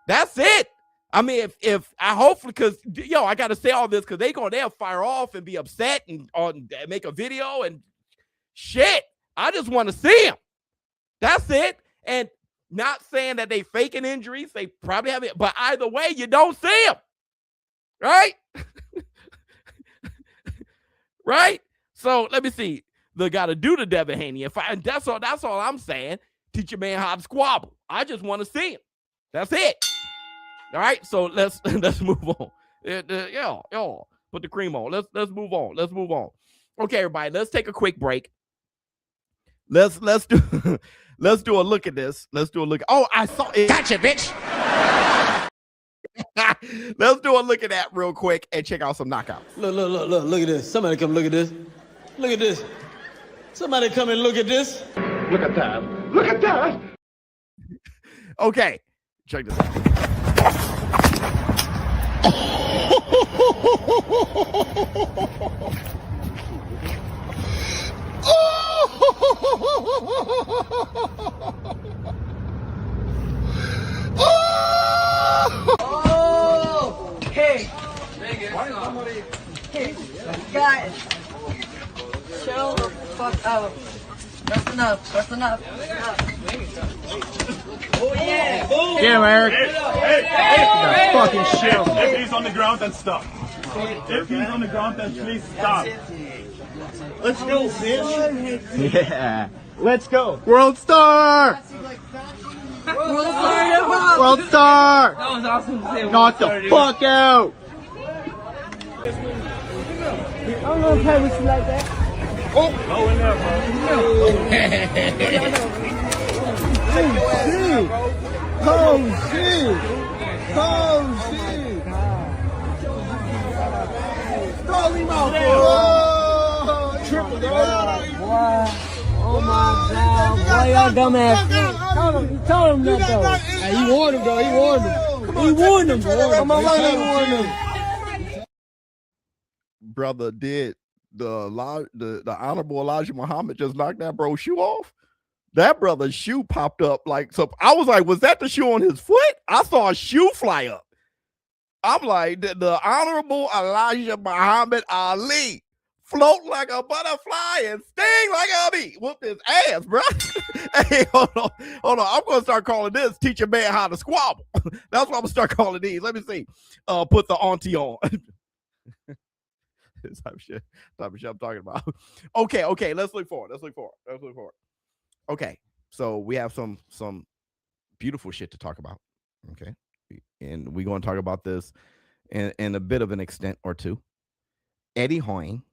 That's it. I mean, if I hopefully, because I got to say all this because they'll fire off and be upset and make a video and shit. I just want to see him. That's it. And not saying that they faking injuries. They probably have it. But either way, you don't see them. Right? Right? So let me see. They got to do the Devin Haney. And that's all I'm saying. Teach your man how to squabble. I just want to see him. That's it. All right? So let's move on. Put the cream on. Let's move on. Let's move on. Okay, everybody. Let's take a quick break. Let's do a look at this. Let's do a look. Oh, I saw it. Gotcha, bitch. Let's do a look at that real quick and check out some knockouts. Look at this. Somebody come look at this. Look at this. Somebody come and look at this. Look at that. Look at that. Okay. Check this out. Oh! Hey! Hey, guys! Chill the fuck out. That's enough. That's enough. Oh, yeah! Damn, Eric. Hey! Fucking shit. If he's on the ground, then stop. If he's on the ground, then please stop. Let's go, bitch. Yeah. Let's go. World Star. World Star. That was awesome to say. Knock the fuck out. I'm gonna play with you like that. Oh, Go in there, bro. oh shit. Oh shit. Throw him out, bro. Triple, bro. Oh my God. Boy, y'all dumbass. He told him that though. Hey, he warned him, though. He warned him. He warned him, bro. Come on, he warned him. Brother, did the Honorable Elijah Muhammad just knock that bro's shoe off? That brother's shoe popped up like so. I was like, was that the shoe on his foot? I saw a shoe fly up. I'm like, the Honorable Elijah Muhammad Ali float like a butterfly and sting like a bee. Whoop his ass, bro. Hey, hold on. I'm gonna start calling this "Teach a Man How to Squabble." That's what I'm gonna start calling these. Let me see. Put the auntie on. This type of shit I'm talking about. Okay. Let's look forward. Okay, so we have some beautiful shit to talk about. Okay, and we're going to talk about this in a bit of an extent or two. Eddie Hoying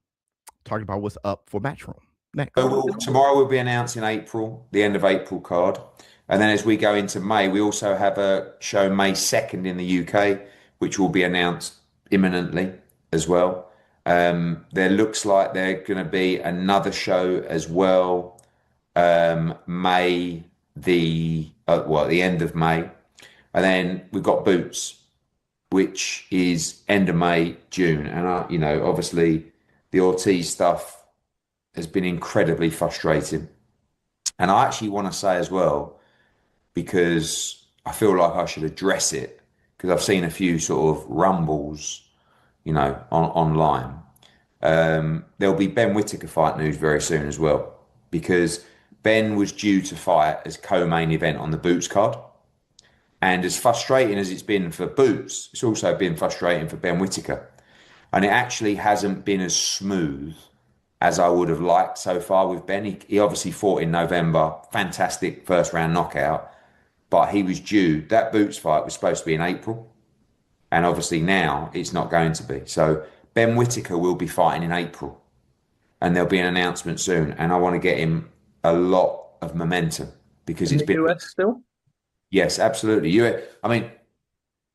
talking about what's up for Matchroom next. So tomorrow we'll be announcing April, the end of April card. And then as we go into May, we also have a show May 2nd in the UK, which will be announced imminently as well. There looks like there's going to be another show as well, May the end of May, and then we've got Boots, which is end of May, June, and obviously the Ortiz stuff has been incredibly frustrating, and I actually want to say as well, because I feel like I should address it, because I've seen a few sort of rumbles, online. There'll be Ben Whittaker fight news very soon as well, because Ben was due to fight as co-main event on the Boots card. And as frustrating as it's been for Boots, it's also been frustrating for Ben Whittaker. And it actually hasn't been as smooth as I would have liked so far with Ben. He obviously fought in November, fantastic first round knockout, but he was due, that Boots fight was supposed to be in April. And obviously now it's not going to be. So Ben Whittaker will be fighting in April, and there'll be an announcement soon. And I want to get him a lot of momentum because it's been US still. Yes, absolutely.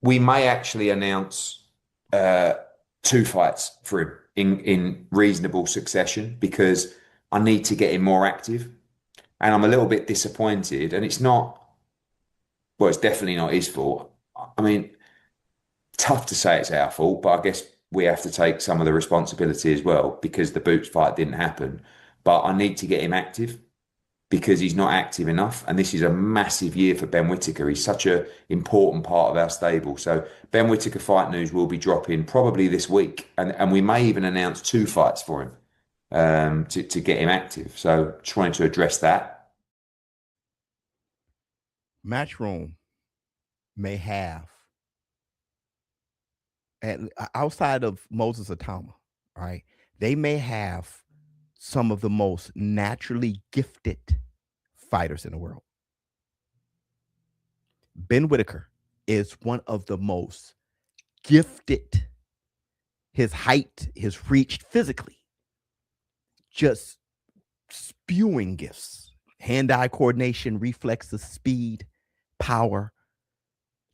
We may actually announce 2 fights for him in reasonable succession, because I need to get him more active, and I'm a little bit disappointed. And it's definitely not his fault. Tough to say it's our fault, but I guess we have to take some of the responsibility as well, because the Boots fight didn't happen. But I need to get him active, because he's not active enough. And this is a massive year for Ben Whittaker. He's such an important part of our stable. So Ben Whittaker fight news will be dropping probably this week. And we may even announce 2 fights for him to get him active. So just wanted to address that. Matchroom may have, and outside of Moses Atama, right? They may have some of the most naturally gifted fighters in the world. Ben Whittaker is one of the most gifted. His height, his reach physically, just spewing gifts. Hand-eye coordination, reflexes, speed, power,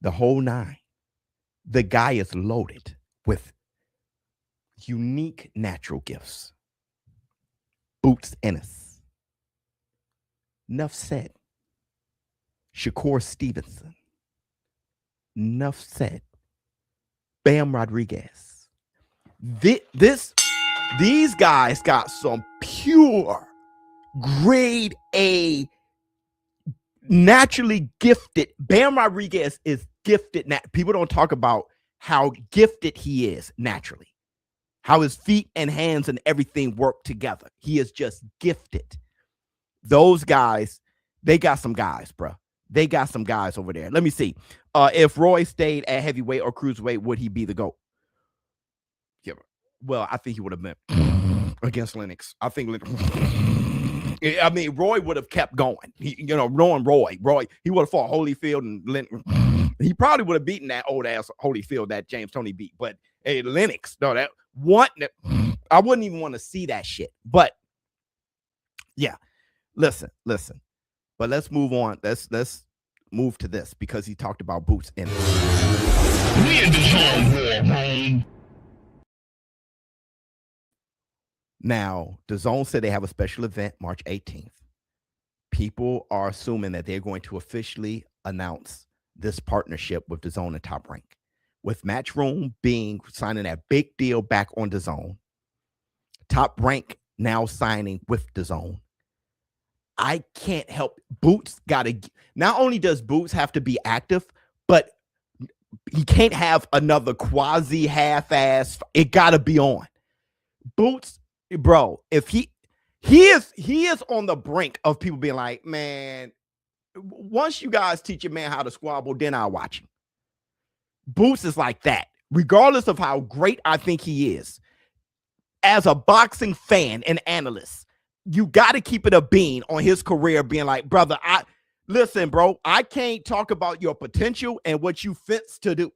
the whole 9. The guy is loaded with unique natural gifts. Boots Ennis. Enough said. Shakur Stevenson. Enough said. Bam Rodriguez. These guys got some pure grade A, naturally gifted. Bam Rodriguez is gifted. People don't talk about how gifted he is naturally, how his feet and hands and everything work together. He is just gifted. Those guys, they got some guys, bro. They got some guys over there. Let me see. If Roy stayed at heavyweight or cruiserweight, would he be the GOAT? Well, I think he would have been against Lennox. I think I mean, Roy would have kept going. Knowing Roy, he would have fought Holyfield and he probably would have beaten that old ass Holyfield that James Toney beat. But hey, Lennox, no, that one, I wouldn't even want to see that shit. But yeah, listen. But let's move on. Let's move to this because he talked about Boots in it. Now, DAZN said they have a special event March 18th. People are assuming that they're going to officially announce this partnership with DAZN and Top Rank. With Matchroom signing that big deal back on DAZN, Top Rank now signing with DAZN. I can't help. Boots got to. Not only does Boots have to be active, but he can't have another quasi half-ass. It got to be on. Boots, bro. If he is on the brink of people being like, man, once you guys teach your man how to squabble, then I'll watch him. Boots is like that, regardless of how great I think he is. As a boxing fan and analyst, you got to keep it a bean on his career being like, brother, listen, bro, I can't talk about your potential and what you fence to do.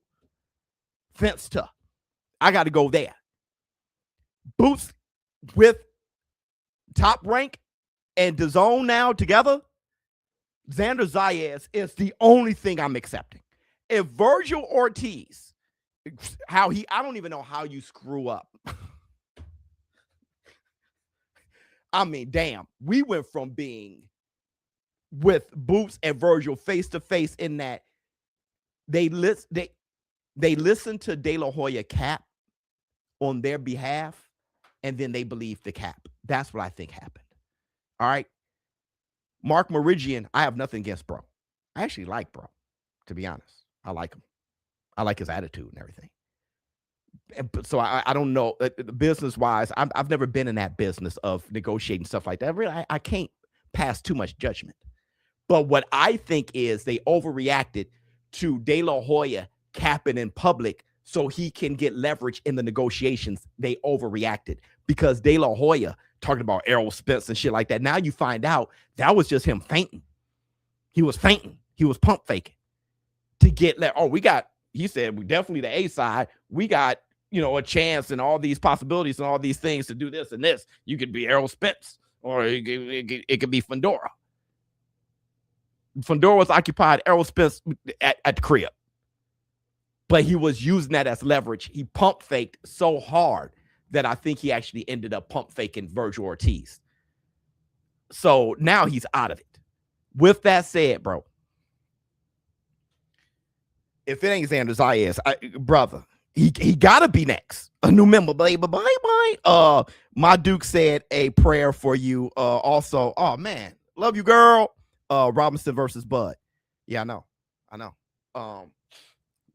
I got to go there. Boots with Top Rank and DAZN now together, Xander Zayas is the only thing I'm accepting. If Virgil Ortiz, I don't even know how you screw up. I mean, damn, we went from being with Boots and Virgil face to face in that they listened to De La Hoya cap on their behalf, and then they believed the cap. That's what I think happened. All right. Mark Meridian, I have nothing against bro. I actually like bro, to be honest. I like him. I like his attitude and everything. So I don't know, business-wise, I've never been in that business of negotiating stuff like that. Really, I can't pass too much judgment. But what I think is they overreacted to De La Hoya capping in public so he can get leverage in the negotiations. They overreacted because De La Hoya talking about Errol Spence and shit like that. Now you find out that was just him fainting. He was fainting. He was pump faking to get he said, we definitely the A side. We got, a chance and all these possibilities and all these things to do this and this. You could be Errol Spence or it could be Fundora. Fundora was occupied Errol Spence at the crib. But he was using that as leverage. He pump faked so hard that I think he actually ended up pump faking Virgil Ortiz. So now he's out of it. With that said, bro, if it ain't Xander Zayas, brother, he got to be next. A new member, baby. Bye. My Duke said a prayer for you. Also, oh, man, love you, girl. Robinson versus Bud. Yeah, I know.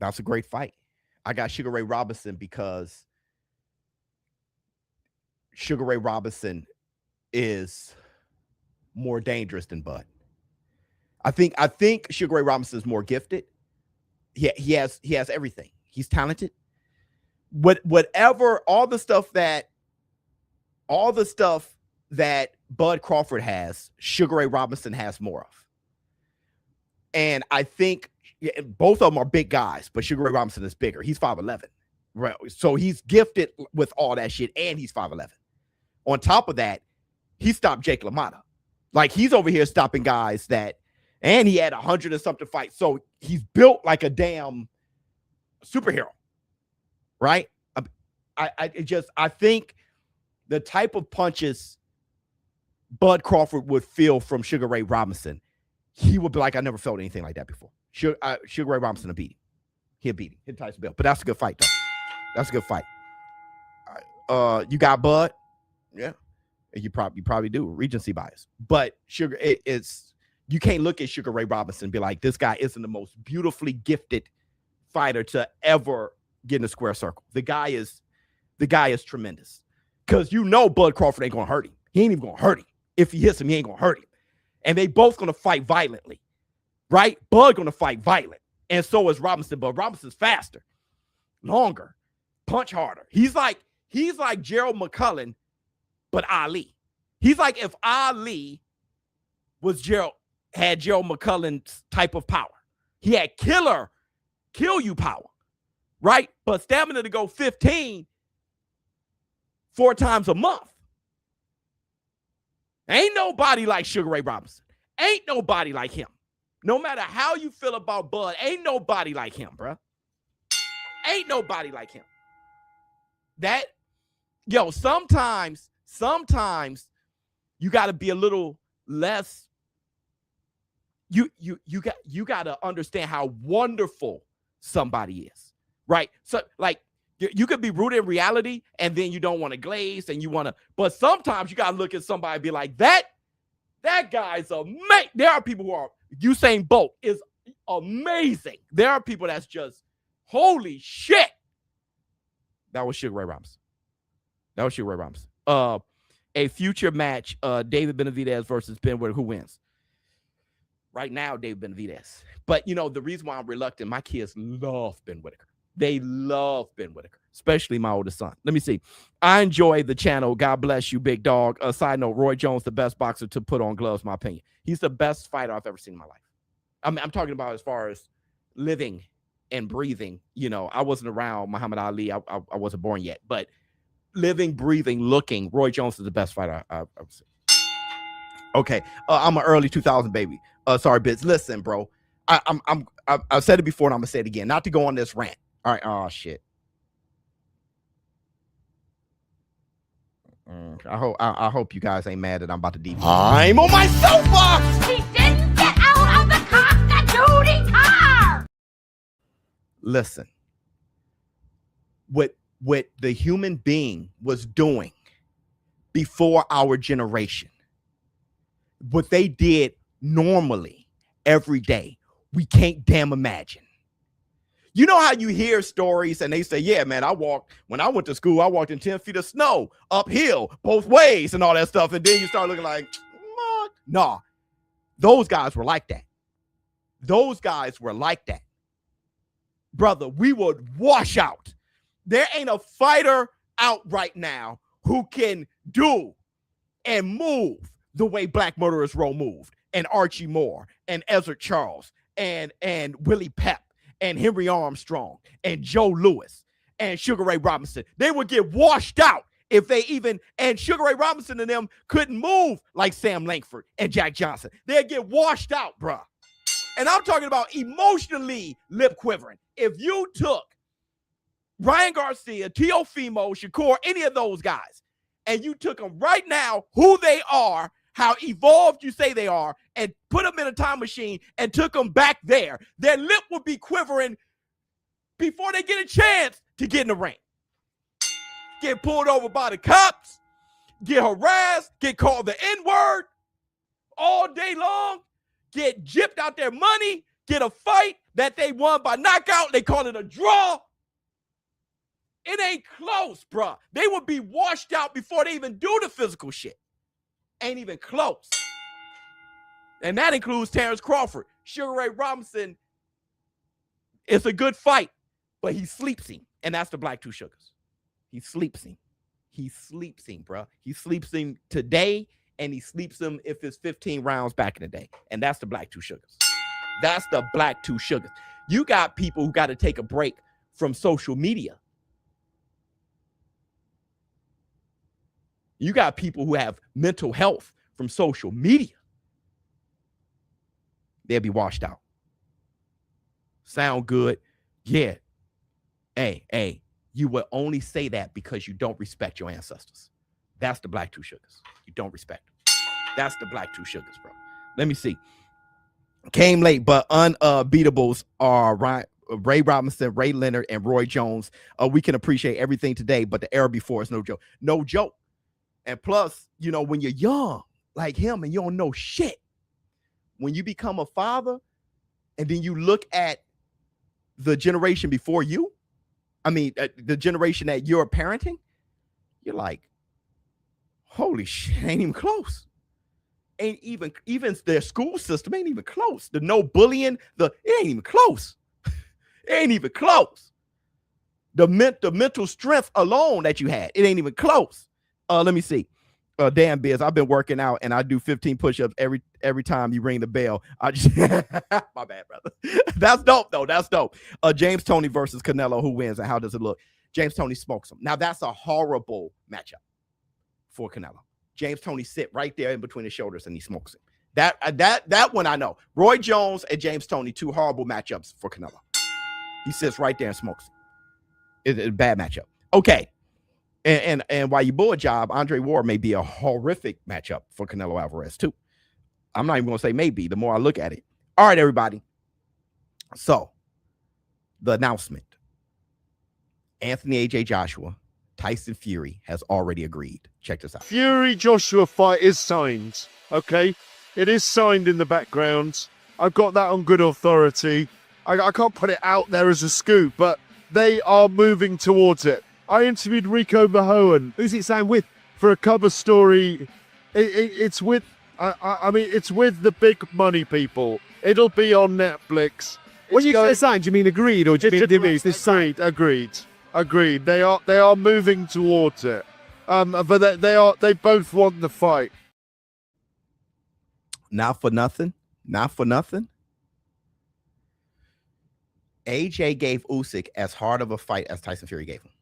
That's a great fight. I got Sugar Ray Robinson because Sugar Ray Robinson is more dangerous than Bud. I think Sugar Ray Robinson is more gifted. He has everything. He's talented. Whatever all the stuff that Bud Crawford has, Sugar Ray Robinson has more of. And I think both of them are big guys, but Sugar Ray Robinson is bigger. He's 5'11", right? So he's gifted with all that shit, and he's 5'11". On top of that, he stopped Jake LaMotta. Like, he's over here stopping guys and he had 100 and something fights. So he's built like a damn superhero, right? I think the type of punches Bud Crawford would feel from Sugar Ray Robinson, he would be like, I never felt anything like that before. Sugar Ray Robinson will beat him. He'll beat him. He'll Tyson Bell. But that's a good fight, though. That's a good fight. You got Bud? Yeah. You probably do. Regency bias. But you can't look at Sugar Ray Robinson and be like, this guy isn't the most beautifully gifted fighter to ever get in a square circle. The guy is tremendous. Because Bud Crawford ain't gonna hurt him. He ain't even gonna hurt him. If he hits him, he ain't gonna hurt him. And they both gonna fight violently. Right? Bud gonna fight violent. And so is Robinson, but Robinson's faster, longer, punch harder. He's like He's like Gerald McCullen, but Ali. He's like if Ali was had Gerald McCullen's type of power. He had kill you power, right? But stamina to go 15 4 times a month. Ain't nobody like Sugar Ray Robinson. Ain't nobody like him. No matter how you feel about Bud, ain't nobody like him, bruh. Ain't nobody like him. Sometimes you got to be a little less. You got to understand how wonderful somebody is, right? So like you could be rooted in reality and then you don't want to glaze and you want to, but sometimes you got to look at somebody and be like, that guy's amazing. There are people who are, Usain Bolt is amazing. There are people that's just, holy shit. That was Sugar Ray Robinson. A future match, David Benavidez versus Ben Whitaker. Who wins? Right now, David Benavidez. But, the reason why I'm reluctant, my kids love Ben Whitaker. They love Ben Whitaker, especially my oldest son. Let me see. I enjoy the channel. God bless you, big dog. Side note, Roy Jones, the best boxer to put on gloves, my opinion. He's the best fighter I've ever seen in my life. I'm talking about as far as living and breathing. I wasn't around Muhammad Ali. I wasn't born yet. But living, breathing, looking, Roy Jones is the best fighter I've seen. Okay, I'm an early 2000 baby. Sorry, Biz. Listen, bro. I've said it before and I'm gonna say it again. Not to go on this rant. All right. Oh shit. I hope you guys ain't mad that I'm about to deep. I'm on my soapbox. He didn't get out of the cock-a-doodle car. Listen. What the human being was doing before our generation, what they did normally every day, we can't damn imagine. You know how you hear stories and they say, yeah, man, when I went to school, I walked in 10 feet of snow, uphill, both ways and all that stuff. And then you start looking like, nah, those guys were like that. Brother, we would wash out. There ain't a fighter out right now who can do and move the way Black Murderers Row moved, and Archie Moore, and Ezra Charles, and Willie Pep, and Henry Armstrong, and Joe Louis, and Sugar Ray Robinson. They would get washed out if they and Sugar Ray Robinson and them couldn't move like Sam Langford and Jack Johnson. They'd get washed out, bruh. And I'm talking about emotionally lip quivering. If you took Ryan Garcia, Teofimo, Shakur, any of those guys, and you took them right now, who they are, how evolved you say they are, and put them in a time machine and took them back there, their lip would be quivering before they get a chance to get in the ring. Get pulled over by the cops, get harassed, get called the N-word all day long, get gypped out their money, get a fight that they won by knockout, they call it a draw. It ain't close, bruh. They would be washed out before they even do the physical shit. Ain't even close. And that includes Terrence Crawford. Sugar Ray Robinson, it's a good fight, but he sleeps him. And that's the Black Two Sugars. He sleeps him. Bruh. He sleeps him today, and he sleeps him if it's 15 rounds back in the day. And that's the Black Two Sugars. That's the Black Two Sugars. You got people who got to take a break from social media. You got people who have mental health from social media. They'll be washed out. Sound good? Yeah. Hey, you will only say that because you don't respect your ancestors. That's the Black Two Sugars. You don't respect them. That's the Black Two Sugars, bro. Let me see. Came late, but unbeatables are Ray Robinson, Ray Leonard, and Roy Jones. We can appreciate everything today, but the era before is no joke. No joke. And plus, when you're young like him and you don't know shit, when you become a father and then you look at the generation before you, the generation that you're parenting, you're like, holy shit, ain't even close. Ain't even their school system ain't even close. The no bullying, it ain't even close. It ain't even close. The mental strength alone that you had, it ain't even close. Let me see. Damn, Biz, I've been working out and I do 15 push-ups every time you ring the bell. I just my bad, brother. That's dope, though. That's dope. James Toney versus Canelo. Who wins and how does it look? James Toney smokes him. Now that's a horrible matchup for Canelo. James Toney sit right there in between his shoulders and he smokes him. That one I know. Roy Jones and James Toney, two horrible matchups for Canelo. He sits right there and smokes him. It's a bad matchup. Okay. And while you bull a job, Andre Ward may be a horrific matchup for Canelo Alvarez too. I'm not even going to say maybe. The more I look at it. All right, everybody. So the announcement. Anthony AJ Joshua, Tyson Fury has already agreed. Check this out. Fury Joshua fight is signed. Okay, it is signed in the background. I've got that on good authority. I can't put it out there as a scoop, but they are moving towards it. I interviewed Rico Verhoeven. Who's it signed with? For a cover story. It's with, I mean, it's with the big money people. It'll be on Netflix. When you say signed, do you mean agreed or do you mean it's signed? Agreed. They are moving towards it. But they both want the fight. Not for nothing. AJ gave Usyk as hard of a fight as Tyson Fury gave him.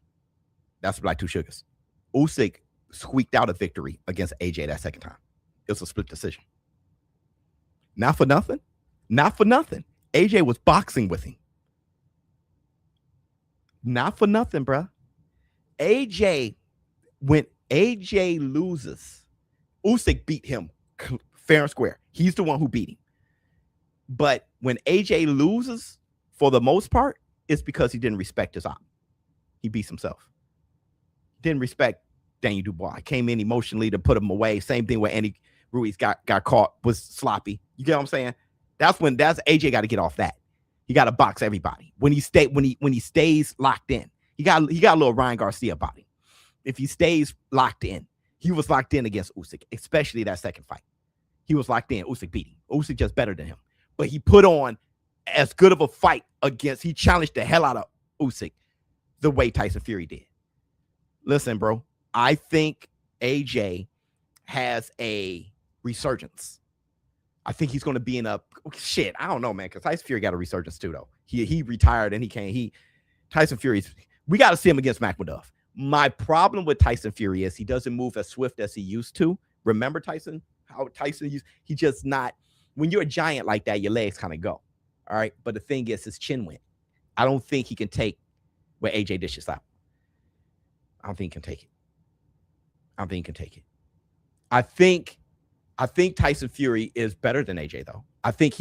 That's Black Two Sugars. Usyk squeaked out a victory against AJ that second time. It was a split decision. Not for nothing. AJ was boxing with him. Not for nothing, bruh. AJ, when AJ loses, Usyk beat him fair and square. He's the one who beat him. But when AJ loses, for the most part, it's because he didn't respect his op. He beats himself. Didn't respect Daniel Dubois. Came in emotionally to put him away. Same thing where Andy Ruiz got caught, was sloppy. You get what I'm saying? That's AJ got to get off that. He got to box everybody. When he stays locked in. He got a little Ryan Garcia about him. If he stays locked in, he was locked in against Usyk, especially that second fight. He was locked in. Usyk beat him. Usyk just better than him. But he put on as good of a fight he challenged the hell out of Usyk the way Tyson Fury did. Listen, bro, I think AJ has a resurgence. I think he's going to be in a shit. I don't know, man, because Tyson Fury got a resurgence too, though. He retired and Tyson Fury's, we got to see him against Makhmudov. My problem with Tyson Fury is he doesn't move as swift as he used to. Remember Tyson? How Tyson used, he just not, when you're a giant like that, your legs kind of go. All right. But the thing is, his chin went. I don't think he can take where AJ dishes out. I don't think he can take it. I think Tyson Fury is better than AJ, though. I think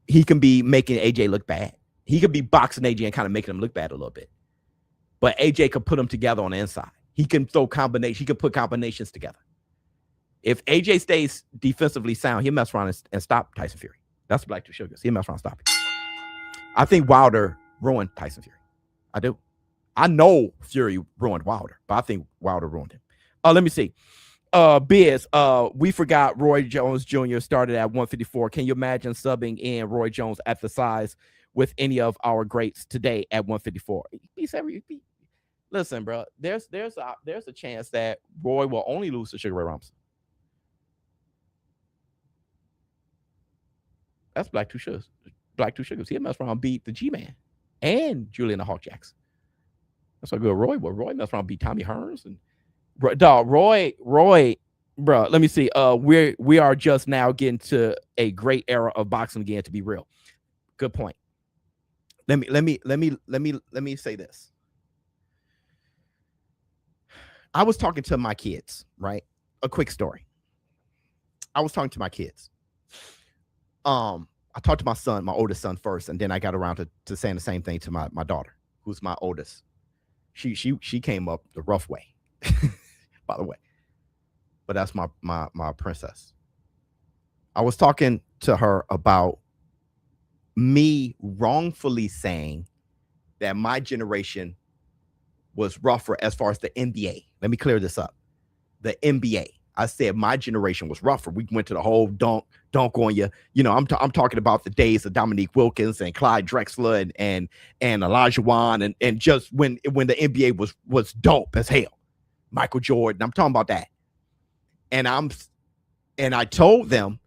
he can be making AJ look bad. He could be boxing AJ and kind of making him look bad a little bit. But AJ could put them together on the inside. He can throw combinations. He can put combinations together. If AJ stays defensively sound, he'll mess around and stop Tyson Fury. That's Black Two Sugars. He'll mess around and stop it. I think Wilder ruined Tyson Fury. I do. I know Fury ruined Wilder, but I think Wilder ruined him. Let me see. Biz, we forgot Roy Jones Jr. started at 154. Can you imagine subbing in Roy Jones at the size with any of our greats today at 154? Listen, bro, there's a chance that Roy will only lose to Sugar Ray Robinson. That's Black Two Sugars. He messed around and beat the G-Man and Julian the Hawk Jackson. That's how good Roy was. Roy messed around and beat Tommy Hearns and Roy, bro. Let me see. We are just now getting to a great era of boxing again. To be real, good point. Let me say this. I was talking to my kids, right? A quick story. I was talking to my kids. I talked to my son, my oldest son first, and then I got around to saying the same thing to my daughter, who's my oldest. She came up the rough way, by the way. But that's my princess. I was talking to her about me wrongfully saying that my generation was rougher as far as the NBA. Let me clear this up. The NBA. I said my generation was rougher. We went to the whole dunk on you. You know, I'm talking about the days of Dominique Wilkins and Clyde Drexler and Elijah Wan and just when the NBA was dope as hell. Michael Jordan. I'm talking about that. And I told them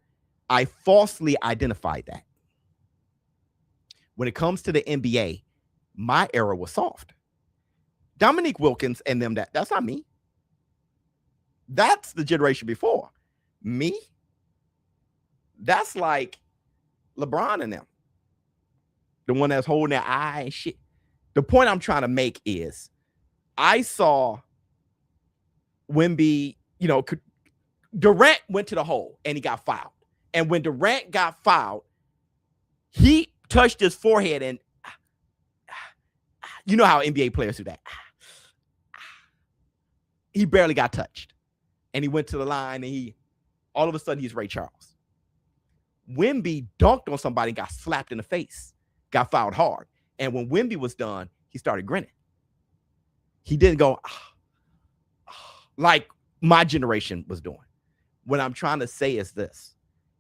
I falsely identified that. When it comes to the NBA, my era was soft. Dominique Wilkins and them, that's not me. That's the generation before. Me? That's like LeBron and them. The one that's holding their eye and shit. The point I'm trying to make is I saw Wemby, you know, Durant went to the hole and he got fouled. And when Durant got fouled, he touched his forehead and you know how NBA players do that. He barely got touched. And he went to the line and all of a sudden he's Ray Charles. Wemby dunked on somebody and got slapped in the face, got fouled hard. And when Wemby was done, he started grinning. He didn't go like my generation was doing. What I'm trying to say is this.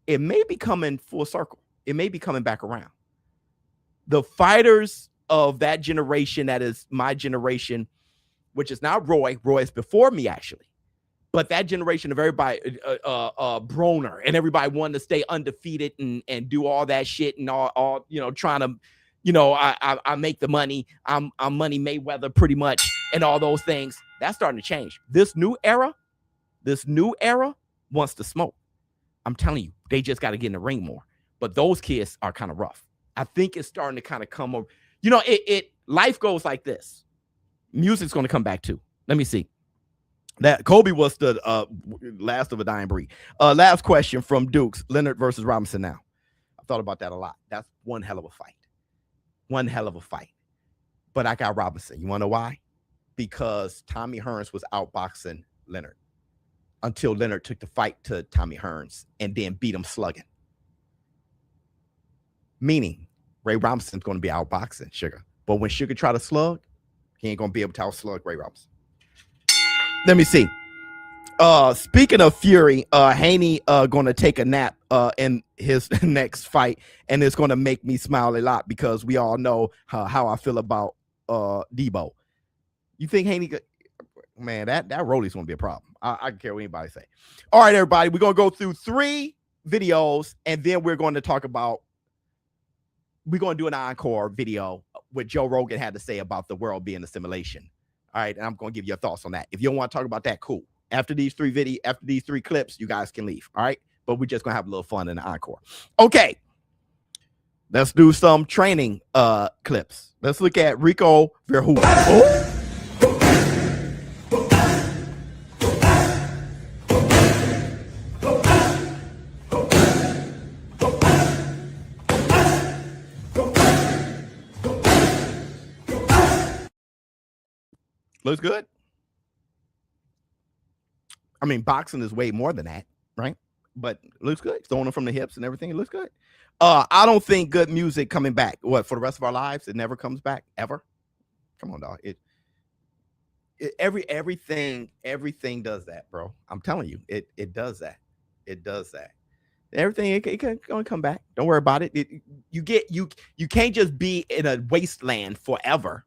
It may be coming full circle. It may be coming back around. The fighters of that generation, that is my generation, which is not Roy. Roy is before me, actually. But that generation of everybody, Broner, and everybody wanted to stay undefeated and do all that shit and all you know, trying to, you know, I make the money. I'm Money Mayweather pretty much, and all those things. That's starting to change. This new era wants to smoke. I'm telling you, they just got to get in the ring more. But those kids are kind of rough. I think it's starting to kind of come over. You know, life goes like this. Music's going to come back too. Let me see. That Kobe was the last of a dying breed. Last question from Dukes. Leonard versus Robinson now. I thought about that a lot. That's one hell of a fight. One hell of a fight. But I got Robinson. You want to know why? Because Tommy Hearns was outboxing Leonard until Leonard took the fight to Tommy Hearns and then beat him slugging. Meaning, Ray Robinson's going to be outboxing Sugar. But when Sugar try to slug, he ain't going to be able to outslug Ray Robinson. Let me see. Speaking of Fury, Haney going to take a nap in his next fight, and it's going to make me smile a lot because we all know how I feel about Deebo. You think Haney? Man, that Rolly's going to be a problem. I don't care what anybody say. All right, everybody, we're going to go through 3 videos, and then we're going to talk about. We're going to do an encore video what Joe Rogan had to say about the world being a simulation. All right, and I'm going to give you your thoughts on that. If you don't want to talk about that, cool. After these 3 clips, you guys can leave. All right, but we're just going to have a little fun in the encore. Okay, let's do some training clips. Let's look at Rico Verhoeven. Oh. Looks good. I mean, boxing is way more than that, right? But looks good. Throwing them from the hips and everything. It looks good. I don't think good music coming back. What, for the rest of our lives? It never comes back ever. Come on, dog. Everything does that, bro. I'm telling you, it does that. It does that. Everything it can come back. Don't worry about it. You can't just be in a wasteland forever.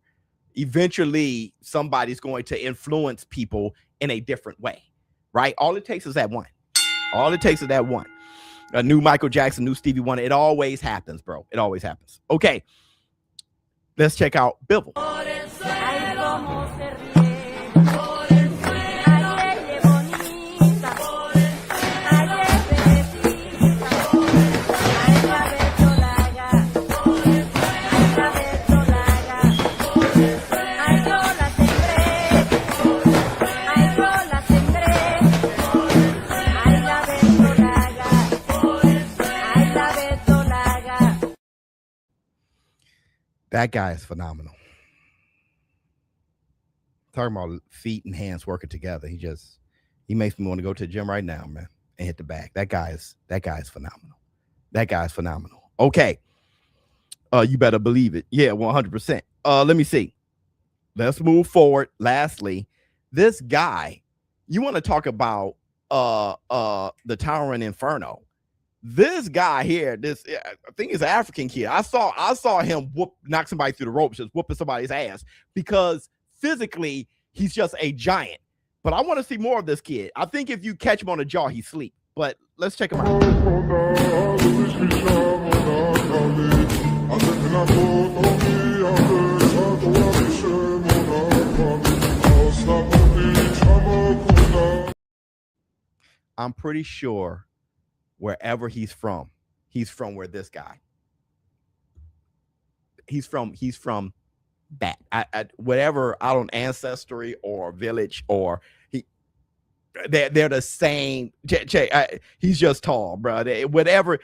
Eventually somebody's going to influence people in a different way, right? All it takes is that one. A new Michael Jackson, new Stevie Wonder. It always happens, bro. It always happens. Okay, let's check out Bivol. That guy is phenomenal. Talking about feet and hands working together. He makes me want to go to the gym right now, man, and hit the bag. That guy is phenomenal. That guy's phenomenal. Okay. You better believe it. Yeah, 100%. Let me see. Let's move forward. Lastly, this guy, you want to talk about the Towering Inferno. This guy here, I think he's an African kid. I saw him knock somebody through the ropes, just whooping somebody's ass, because physically he's just a giant. But I want to see more of this kid. I think if you catch him on the jaw, he's asleep. But let's check him out. I'm pretty sure wherever he's from where this guy. He's from that. Whatever, out on Ancestry or Village, or they're the same. He's just tall, bro. Whatever.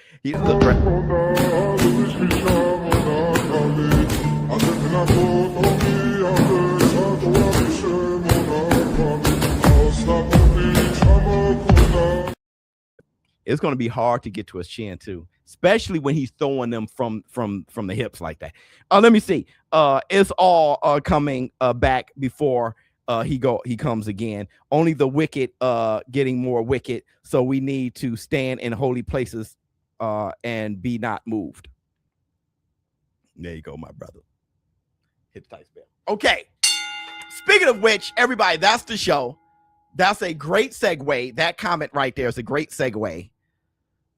It's going to be hard to get to his chin too, especially when he's throwing them from the hips like that. Let me see. It's all coming back before he comes again. Only the wicked getting more wicked. So we need to stand in holy places and be not moved. There you go, my brother. Hit the tight bell. Okay. Speaking of which, everybody, that's the show. That's a great segue. That comment right there is a great segue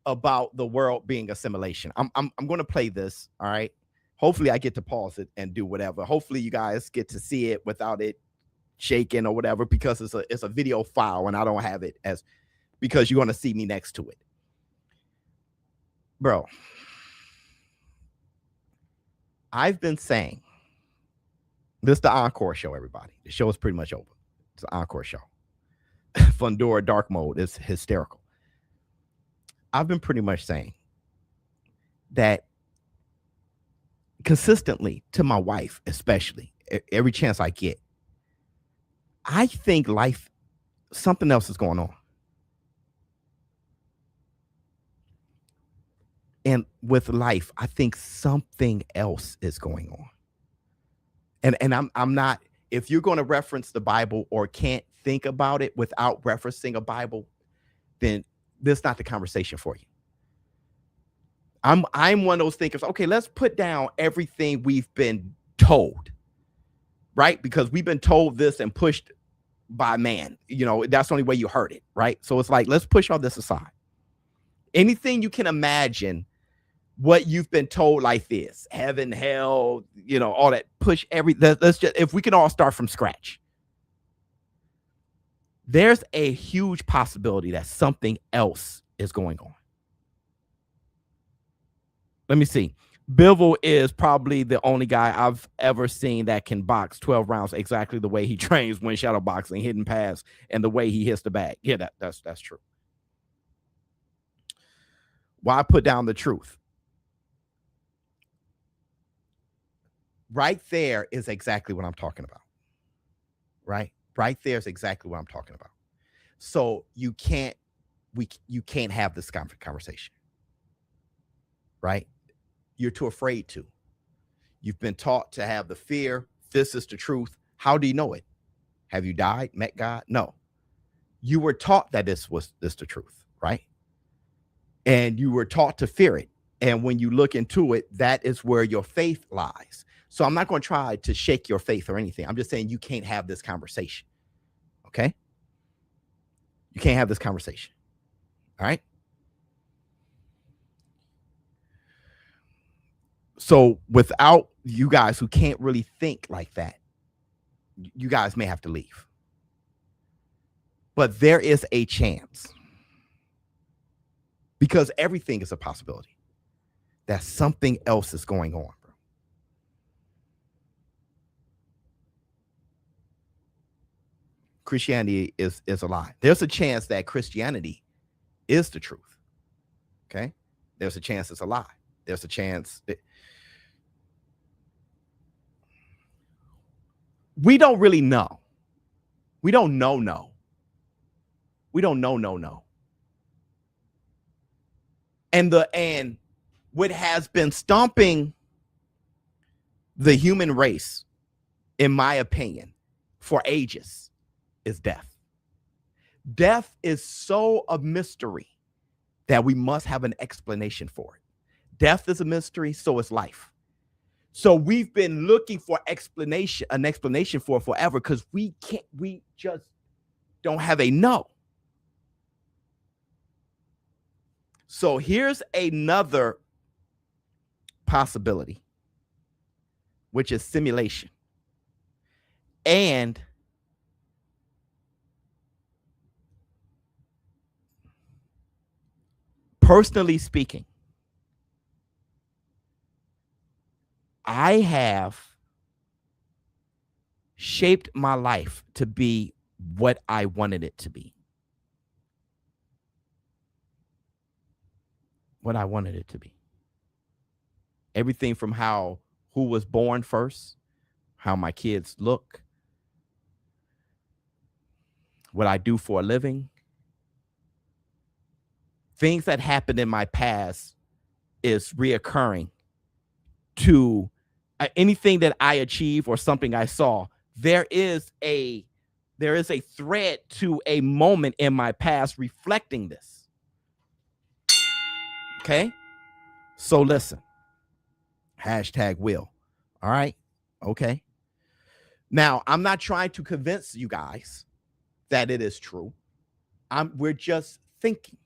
about the world being a simulation. I'm going to play this. All right. Hopefully I get to pause it and do whatever. Hopefully you guys get to see it without it shaking or whatever, because it's a video file and I don't have it because you're going to see me next to it. Bro, I've been saying this is the encore show, everybody. The show is pretty much over. It's an encore show. Fundora dark mode is hysterical. I've been pretty much saying that consistently to my wife, especially every chance I get. I think life, something else is going on. And with life, I think something else is going on. And I'm not, if you're going to reference the Bible or can't think about it without referencing a Bible, then this is not the conversation for you. I'm one of those thinkers. Okay, let's put down everything we've been told, right? Because we've been told this and pushed by man. You know, that's the only way you heard it, right? So it's like, let's push all this aside. Anything you can imagine what you've been told life is, heaven, hell, you know, all that, push let's just, if we can all start from scratch. There's a huge possibility that something else is going on. Let me see. Bivol is probably the only guy I've ever seen that can box 12 rounds exactly the way he trains when shadow boxing, hidden pass, and the way he hits the bag. Yeah, that's true. Why put down the truth? Right there is exactly what I'm talking about. Right there is exactly what I'm talking about. So you can't have this conversation. Right? You're too afraid to. You've been taught to have the fear. This is the truth. How do you know it? Have you died, met God? No. You were taught that this the truth, right? And you were taught to fear it. And when you look into it, that is where your faith lies. So I'm not going to try to shake your faith or anything. I'm just saying you can't have this conversation. Okay? You can't have this conversation. All right? So without you guys who can't really think like that, you guys may have to leave. But there is a chance, because everything is a possibility, that something else is going on, bro. Christianity is a lie. There's a chance that Christianity is the truth. Okay? There's a chance it's a lie. There's a chance that we don't really know. We don't know. We don't know. And what has been stomping the human race, in my opinion, for ages, is death. Death is so a mystery that we must have an explanation for it. Death is a mystery, so is life. So we've been looking for an explanation for it forever because we just don't have a no. So here's another possibility, which is simulation. And personally speaking, I have shaped my life to be what I wanted it to be. What I wanted it to be. Everything from who was born first, how my kids look, what I do for a living. Things that happened in my past is reoccurring to anything that I achieve or something I saw. There is a thread to a moment in my past reflecting this. Okay? So listen. #Will. All right? Okay. Now, I'm not trying to convince you guys that it is true. We're just thinking.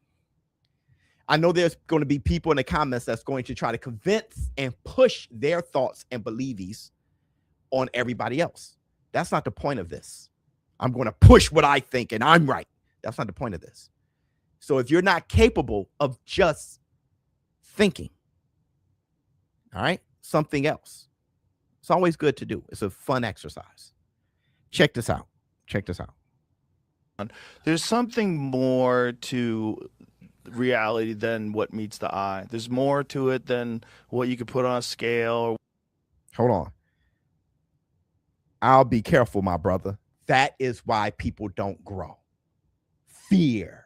I know there's going to be people in the comments that's going to try to convince and push their thoughts and beliefs on everybody else. That's not the point of this. I'm going to push what I think and I'm right. That's not the point of this. So if you're not capable of just thinking, all right, something else, it's always good to do. It's a fun exercise. Check this out. There's something more to reality than what meets the eye. There's more to it than what you could put on a scale. Hold on. I'll be careful, my brother. That is why people don't grow. Fear.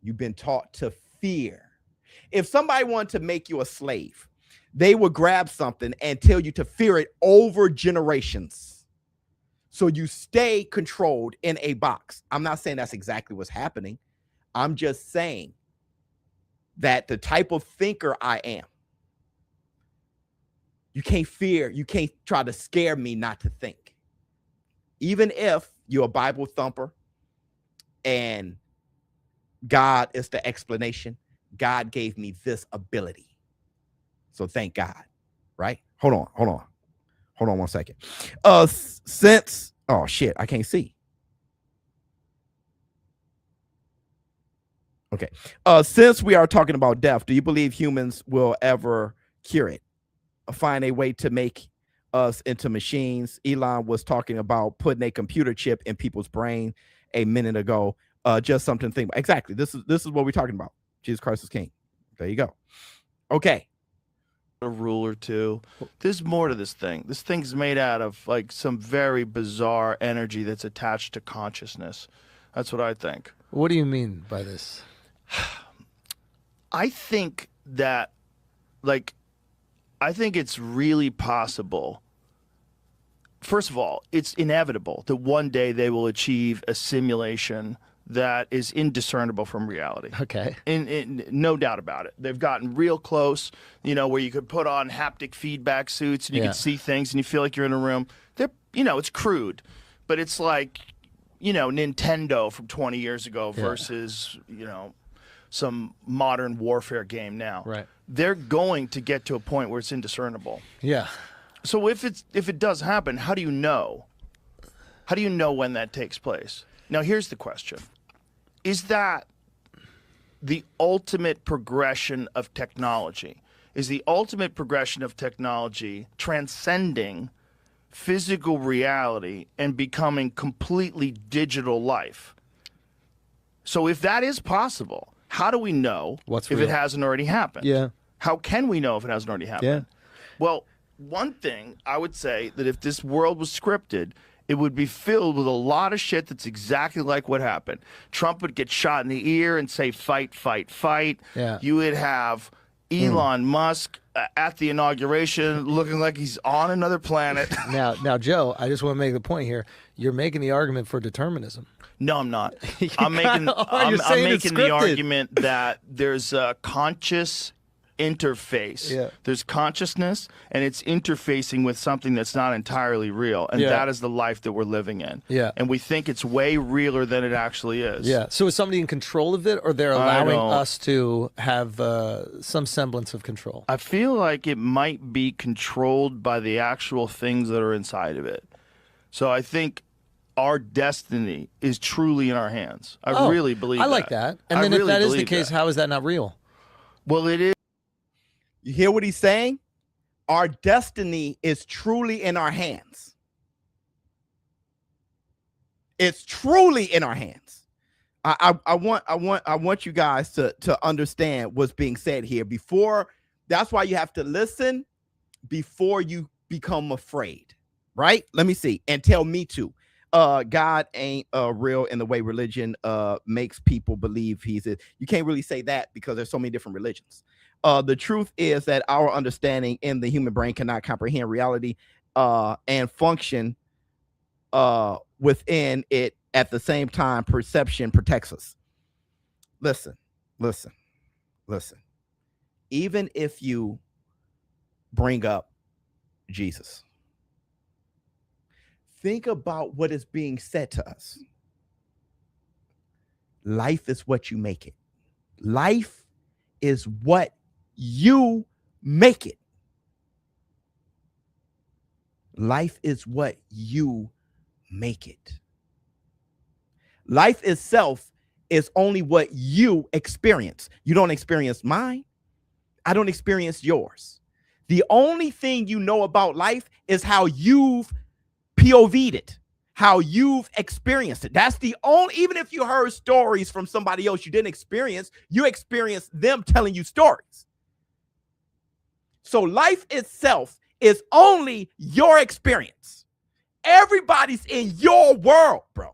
You've been taught to fear. If somebody wanted to make you a slave, they would grab something and tell you to fear it over generations. So you stay controlled in a box. I'm not saying that's exactly what's happening. I'm just saying that the type of thinker I am, you can't try to scare me not to think. Even if you're a Bible thumper and God is the explanation, God gave me this ability. So thank God, right? Hold on 1 second. Oh shit, I can't see. Okay. Since we are talking about death, do you believe humans will ever cure it? Find a way to make us into machines? Elon was talking about putting a computer chip in people's brain a minute ago. Just something to think about. Exactly. This is what we're talking about. Jesus Christ is King. There you go. Okay. A rule or two. There's more to this thing. This thing's made out of like some very bizarre energy that's attached to consciousness. That's what I think. What do you mean by this? I think that, I think it's really possible. First of all, it's inevitable that one day they will achieve a simulation that is indiscernible from reality. Okay. No doubt about it. They've gotten real close, where you could put on haptic feedback suits and you could see things and you feel like you're in a room. They're, it's crude, but it's like, Nintendo from 20 years ago versus, some modern warfare game now. Right. They're going to get to a point where it's indiscernible. Yeah. So if it does happen, how do you know? How do you know when that takes place? Now, here's the question. Is that the ultimate progression of technology? Is the ultimate progression of technology transcending physical reality and becoming completely digital life? So if that is possible, how do we know if it hasn't already happened? Yeah. How can we know if it hasn't already happened? Yeah. Well, one thing I would say that if this world was scripted, it would be filled with a lot of shit that's exactly like what happened. Trump would get shot in the ear and say, fight, fight, fight. Yeah. You would have Elon Musk at the inauguration looking like he's on another planet. Now, Joe, I just want to make the point here. You're making the argument for determinism. No, I'm not. I'm making the argument that there's a conscious interface. Yeah. There's consciousness, and it's interfacing with something that's not entirely real, and that is the life that we're living in. Yeah. And we think it's way realer than it actually is. Yeah. So is somebody in control of it, or they're allowing us to have some semblance of control? I feel like it might be controlled by the actual things that are inside of it. So I think our destiny is truly in our hands. I really believe that. I like that. And then if that is the case, how is that not real? Well, it is. You hear what he's saying? Our destiny is truly in our hands. It's truly in our hands. I want you guys to understand what's being said here. That's why you have to listen before you become afraid, right? Let me see. And tell me to. God ain't real in the way religion makes people believe he's it. You can't really say that because there's so many different religions. The truth is that our understanding in the human brain cannot comprehend reality and function within it at the same time. Perception protects us. Listen. Even if you bring up Jesus, think about what is being said to us. Life is what you make it. Life is what you make it. Life is what you make it. Life itself is only what you experience. You don't experience mine. I don't experience yours. The only thing you know about life is how you've POV'd it, how you've experienced it. That's the only, even if you heard stories from somebody else you didn't experience, you experienced them telling you stories. So life itself is only your experience. Everybody's in your world, bro,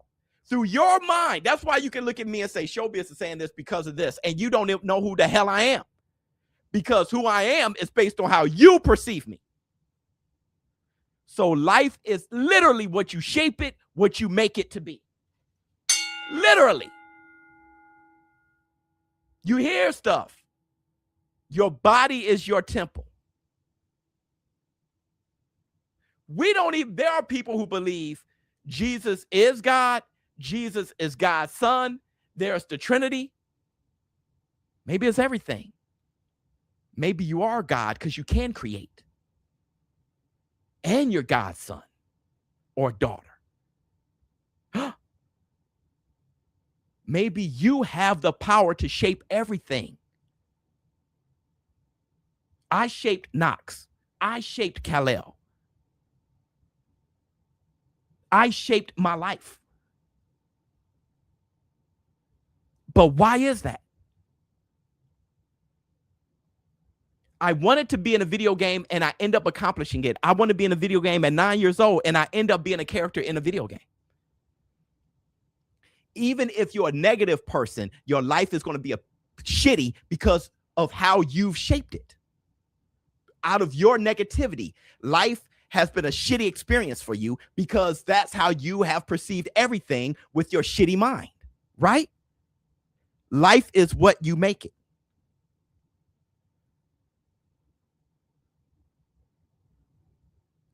through your mind. That's why you can look at me and say, ShowBizz is saying this because of this, and you don't even know who the hell I am, because who I am is based on how you perceive me. So life is literally what you shape it, what you make it to be. Literally. You hear stuff. Your body is your temple. There are people who believe Jesus is God. Jesus is God's son. There's the Trinity. Maybe it's everything. Maybe you are God because you can create. And you're God's son or daughter. Maybe you have the power to shape everything. I shaped Knox. I shaped Kal-El. I shaped my life. But why is that? I wanted to be in a video game and I end up accomplishing it. I want to be in a video game at 9 years old and I end up being a character in a video game. Even if you're a negative person, your life is going to be shitty because of how you've shaped it. Out of your negativity, life has been a shitty experience for you because that's how you have perceived everything with your shitty mind, right? Life is what you make it.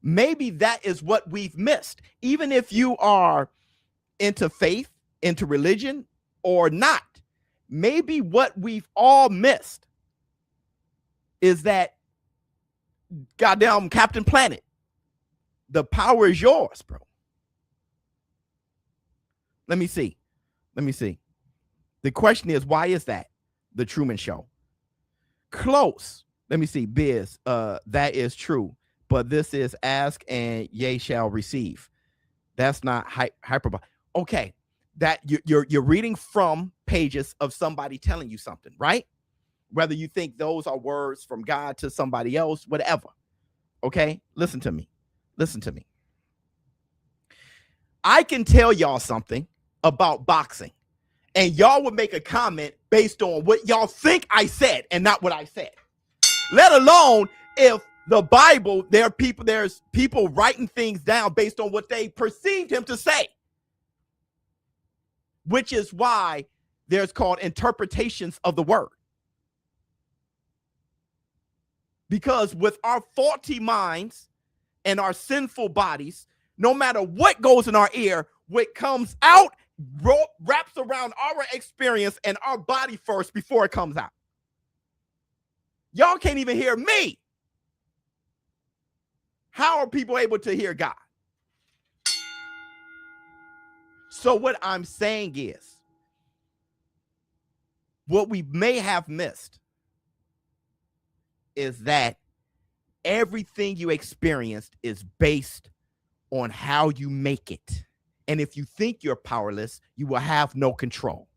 Maybe that is what we've missed. Even if you are into faith, into religion, or not, maybe what we've all missed is that goddamn Captain Planet, the power is yours, bro. Let me see. The question is, why is that? The Truman Show. Close. Let me see. Biz, that is true. But this is ask and ye shall receive. That's not hyperbole. Okay, that you're reading from pages of somebody telling you something, right? Whether you think those are words from God to somebody else, whatever. Okay, listen to me. I can tell y'all something about boxing, and y'all would make a comment based on what y'all think I said and not what I said. Let alone if the Bible, there's people writing things down based on what they perceived him to say. Which is why there's called interpretations of the word. Because with our faulty minds and our sinful bodies, no matter what goes in our ear, what comes out wraps around our experience and our body first before it comes out. Y'all can't even hear me. How are people able to hear God? So what I'm saying is, what we may have missed is that everything you experienced is based on how you make it. And if you think you're powerless, you will have no control.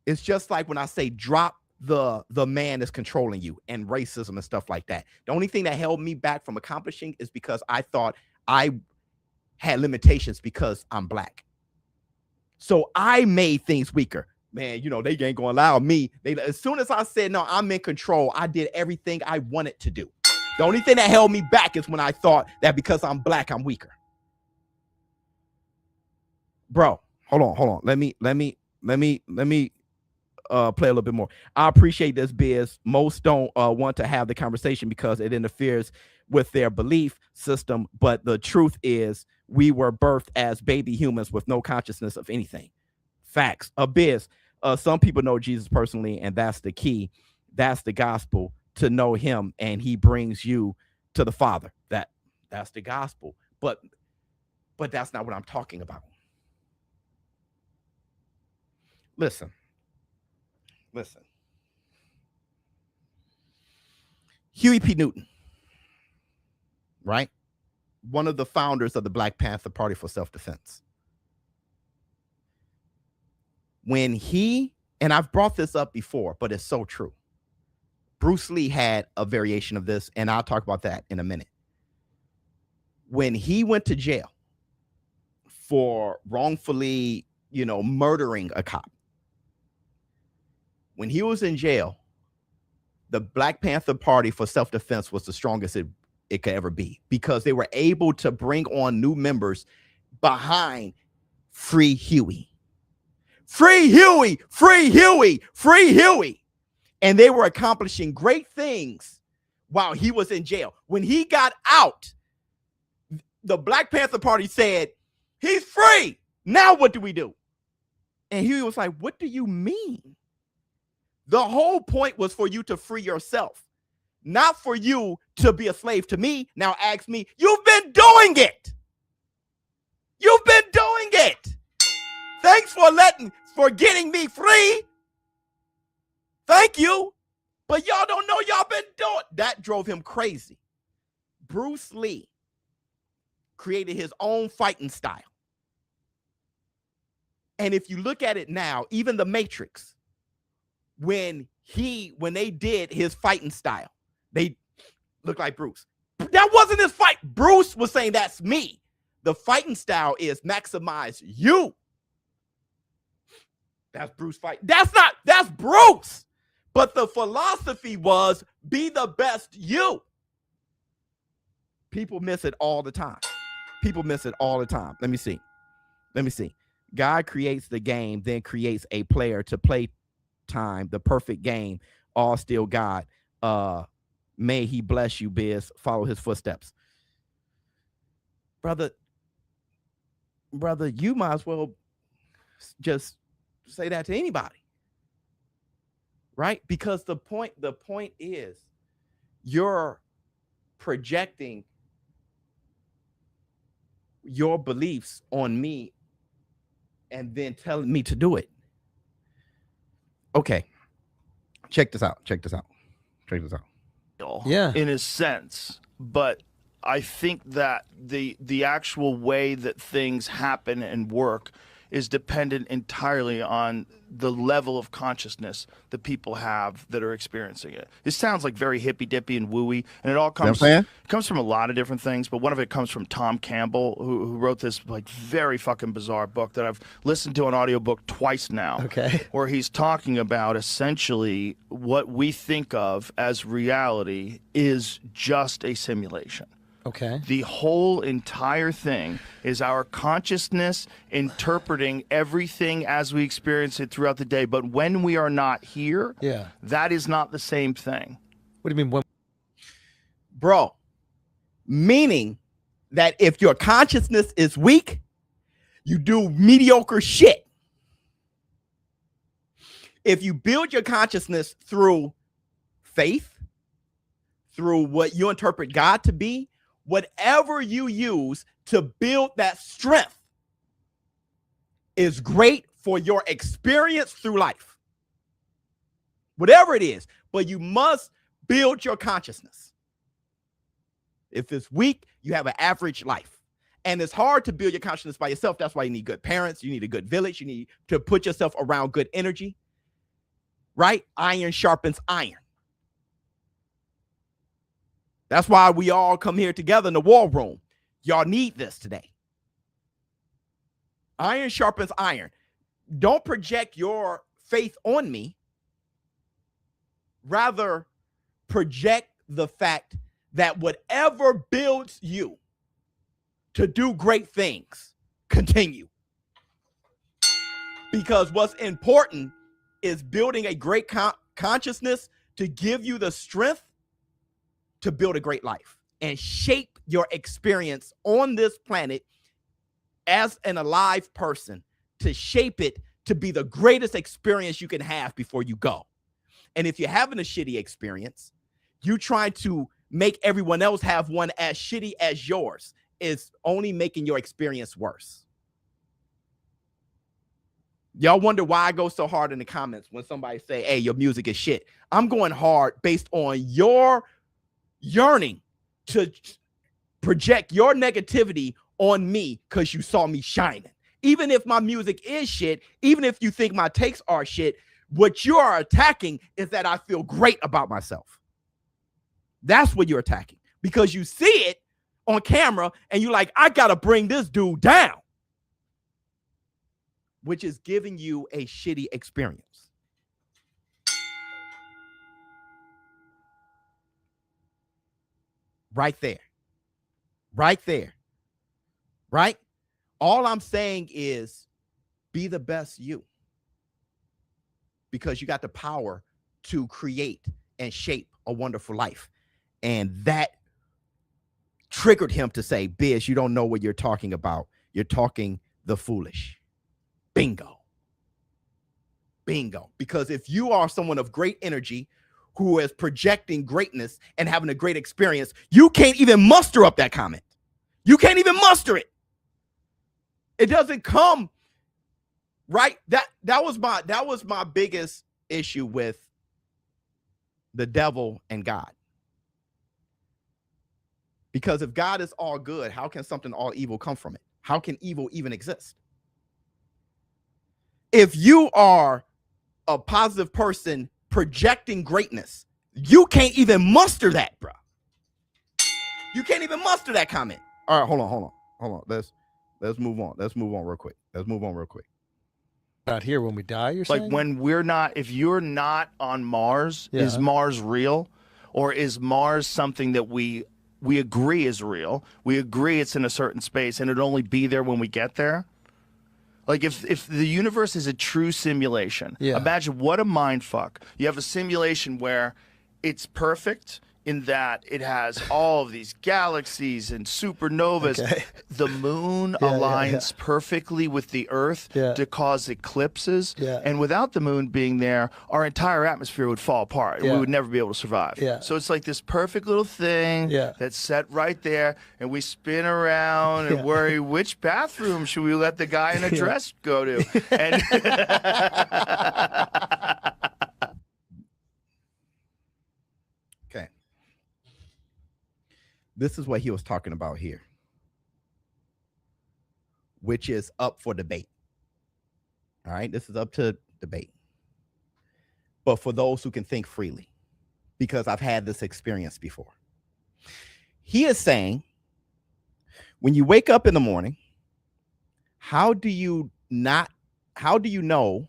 It's just like when I say drop the man is controlling you and racism and stuff like that. The only thing that held me back from accomplishing is because I thought I had limitations because I'm black. So I made things weaker. Man, you know, they ain't gonna allow me. As soon as I said, no, I'm in control, I did everything I wanted to do. The only thing that held me back is when I thought that because I'm black, I'm weaker. Bro, hold on. Let me play a little bit more. I appreciate this, Biz. Most don't want to have the conversation because it interferes with their belief system. But the truth is, we were birthed as baby humans with no consciousness of anything. Facts. Biz, some people know Jesus personally, and that's the key. That's the gospel, to know him, and he brings you to the Father. That's the gospel. But that's not what I'm talking about. Listen. Huey P. Newton, right? One of the founders of the Black Panther Party for Self-Defense. When he, and I've brought this up before, but it's so true. Bruce Lee had a variation of this, and I'll talk about that in a minute. When he went to jail for wrongfully, murdering a cop, when he was in jail, the Black Panther Party for Self-Defense was the strongest it could ever be, because they were able to bring on new members behind Free Huey. Free Huey! Free Huey! Free Huey! And they were accomplishing great things while he was in jail. When he got out, the Black Panther Party said, he's free. Now what do we do? And Huey was like, what do you mean? The whole point was for you to free yourself, not for you to be a slave to me. Now ask me, you've been doing it. You've been doing it. Thanks for getting me free. Thank you. But y'all don't know y'all been doing. That drove him crazy. Bruce Lee created his own fighting style. And if you look at it now, even the Matrix, when they did his fighting style, they look like Bruce. That wasn't his fight. Bruce was saying, that's me. The fighting style is maximize you. That's Bruce fight. That's Bruce. But the philosophy was be the best you. People miss it all the time. Let me see. God creates the game, then creates a player to play time, the perfect game, all still God. May he bless you, Biz. Follow his footsteps. Brother, you might as well just say that to anybody. Right? Because the point is, you're projecting your beliefs on me and then telling me to do it. Okay. Check this out. Yeah. In a sense, but I think that the actual way that things happen and work is dependent entirely on the level of consciousness that people have that are experiencing it. This sounds like very hippy-dippy and wooey, and it all comes from a lot of different things, but one of it comes from Tom Campbell, who wrote this like very fucking bizarre book that I've listened to an audiobook twice now, where he's talking about essentially what we think of as reality is just a simulation. Okay. The whole entire thing is our consciousness interpreting everything as we experience it throughout the day. But when we are not here, that is not the same thing. What do you mean? Bro, meaning that if your consciousness is weak, you do mediocre shit. If you build your consciousness through faith, through what you interpret God to be, whatever you use to build that strength is great for your experience through life. Whatever it is, but you must build your consciousness. If it's weak, you have an average life. And it's hard to build your consciousness by yourself. That's why you need good parents. You need a good village. You need to put yourself around good energy, right? Iron sharpens iron. That's why we all come here together in the war room. Y'all need this today. Iron sharpens iron. Don't project your faith on me. Rather, project the fact that whatever builds you to do great things, continue. Because what's important is building a great consciousness to give you the strength to build a great life and shape your experience on this planet as an alive person, to shape it to be the greatest experience you can have before you go. And if you're having a shitty experience, you try to make everyone else have one as shitty as yours is only making your experience worse. Y'all wonder why I go so hard in the comments when somebody say, hey, your music is shit. I'm going hard based on your yearning to project your negativity on me because you saw me shining. Even if my music is shit, even if you think my takes are shit, what you are attacking is that I feel great about myself. That's what you're attacking, because you see it on camera and you're like, I gotta bring this dude down, which is giving you a shitty experience. Right there. Right there. Right? All I'm saying is be the best you, because you got the power to create and shape a wonderful life. And that triggered him to say, Biz, you don't know what you're talking about. You're talking the foolish. Bingo. Bingo. Because if you are someone of great energy who is projecting greatness and having a great experience, you can't even muster up that comment. You can't even muster it. It doesn't come right. That was my biggest issue with the devil and God. Because if God is all good, how can something all evil come from it? How can evil even exist? If you are a positive person projecting greatness, you can't even muster that, bro. You can't even muster that comment. All right, hold on. Let's move on. Let's move on real quick. Out here when we die, you're like saying? When we're not, if you're not on Mars, is Mars real? Or is Mars something that we agree is real? We agree it's in a certain space and it'll only be there when we get there? Like if the universe is a true simulation, imagine what a mind fuck. You have a simulation where it's perfect in that it has all of these galaxies and supernovas. Okay. The moon aligns perfectly with the Earth to cause eclipses. And without the moon being there, our entire atmosphere would fall apart. And we would never be able to survive. So it's like this perfect little thing that's set right there. And we spin around and worry, which bathroom should we let the guy in a dress go to? And okay. This is what he was talking about here, which is up for debate. All right, this is up to debate. But for those who can think freely, because I've had this experience before. He is saying, when you wake up in the morning, how do you know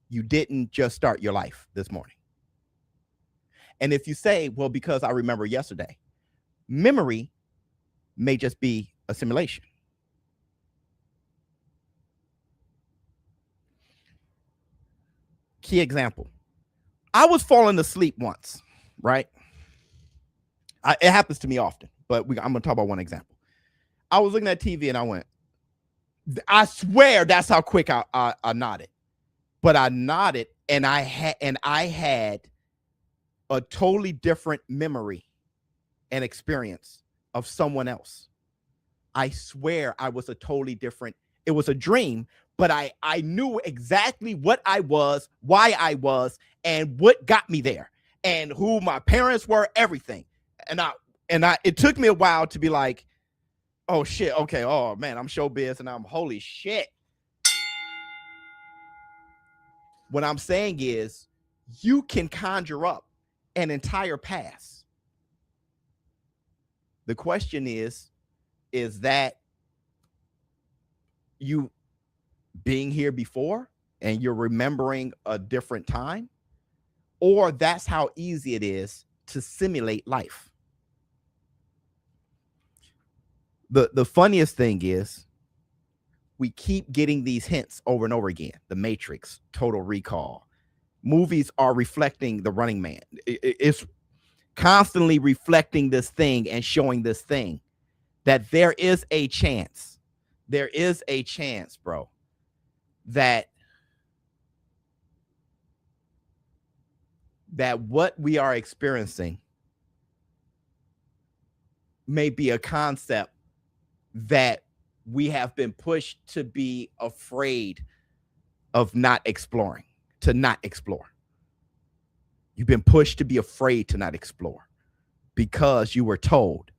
you didn't just start your life this morning? And if you say, well, because I remember yesterday, memory may just be a simulation. Key example. I was falling asleep once, right? It happens to me often, but I'm going to talk about one example. I was looking at TV and I went, I swear that's how quick I nodded. But I nodded and I had a totally different memory and experience of someone else. I swear I was a totally different. It was a dream, but I knew exactly what I was, why I was, and what got me there, and who my parents were, everything. And it took me a while to be like, oh shit, okay, oh man, I'm ShowBizz and I'm holy shit. What I'm saying is you can conjure up an entire past. The question is that you being here before and you're remembering a different time, or that's how easy it is to simulate life? The funniest thing is we keep getting these hints over and over again. The Matrix, Total Recall. Movies are reflecting The Running Man. It's constantly reflecting this thing and showing this thing that there is a chance, bro, that what we are experiencing may be a concept that we have been pushed to be afraid of not exploring, to not explore. You've been pushed to be afraid to not explore because you were told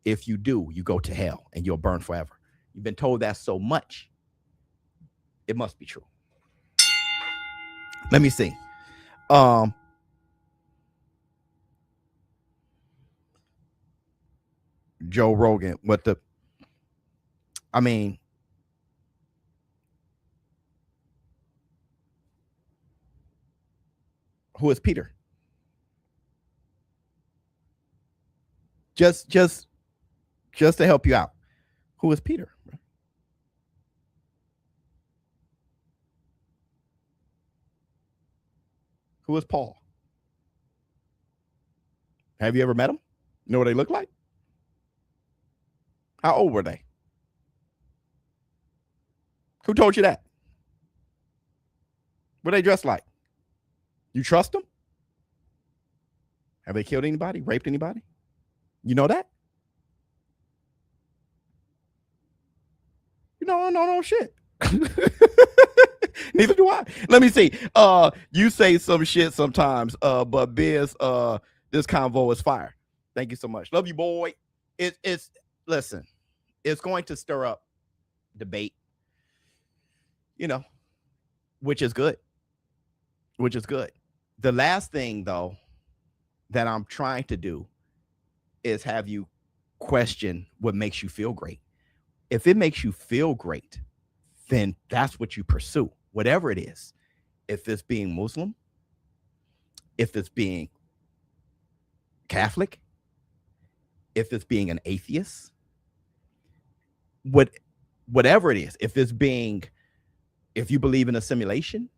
if you do, you go to hell and you'll burn forever. You've been told that so much, it must be true. Let me see. Joe Rogan, who is Peter? Just to help you out. Who is Peter? Who is Paul? Have you ever met them? You know what they look like? How old were they? Who told you that? What they dressed like? You trust them? Have they killed anybody? Raped anybody? You know that? You know, no shit. Neither do I. Let me see. You say some shit sometimes, but Biz, this convo is fire. Thank you so much. Love you, boy. Listen, it's going to stir up debate, which is good. The last thing, though, that I'm trying to do is have you question what makes you feel great. If it makes you feel great, then that's what you pursue, whatever it is. If it's being Muslim, if it's being Catholic, if it's being an atheist, whatever it is, if you believe in a simulation,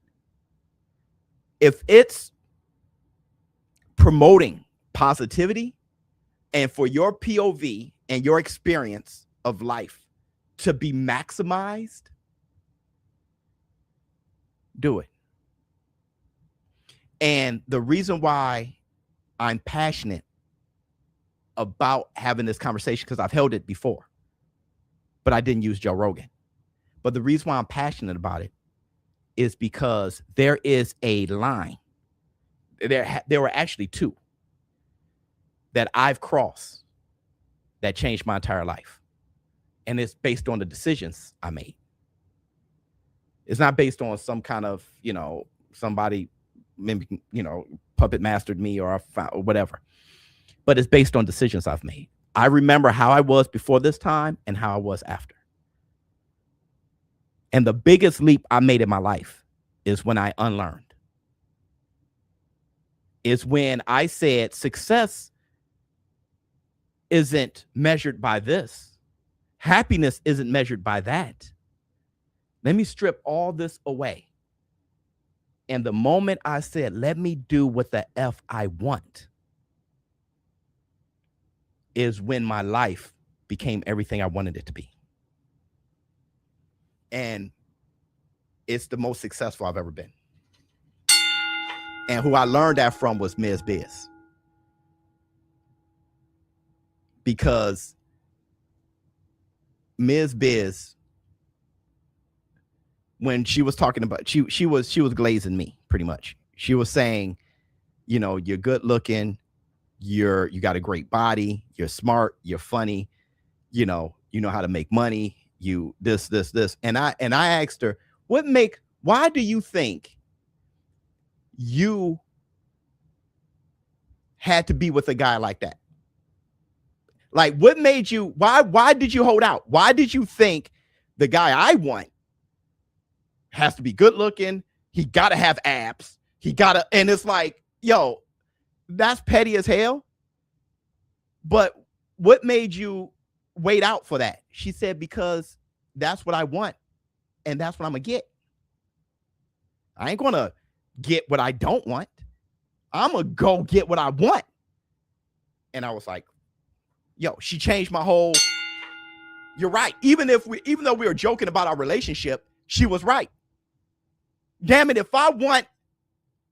if it's promoting positivity and for your POV and your experience of life to be maximized, do it. And the reason why I'm passionate about having this conversation, because I've held it before, but I didn't use Joe Rogan. But the reason why I'm passionate about it is because there is a line. There were actually two that I've crossed that changed my entire life. And it's based on the decisions I made. It's not based on some kind of, somebody maybe, puppet mastered me or whatever. But it's based on decisions I've made. I remember how I was before this time and how I was after. And the biggest leap I made in my life is when I unlearned. Is when I said success isn't measured by this. Happiness isn't measured by that. Let me strip all this away. And the moment I said, let me do what the F I want, is when my life became everything I wanted it to be. And it's the most successful I've ever been. And who I learned that from was Ms. Biz. Because Ms. Biz, when she was talking about, she was glazing me pretty much. She was saying, you're good looking, you got a great body, you're smart, you're funny, you know how to make money, you this. And I asked her, why do you think you had to be with a guy like that? Like, what made you, why did you hold out? Why did you think the guy I want has to be good looking? He got to have abs. And it's like, yo, that's petty as hell. But what made you wait out for that? She said, because that's what I want. And that's what I'm going to get. I ain't going to get what I don't want. I'm going to go get what I want. And I was like, yo, she changed my whole, you're right. Even though we were joking about our relationship, she was right. Damn it, if I want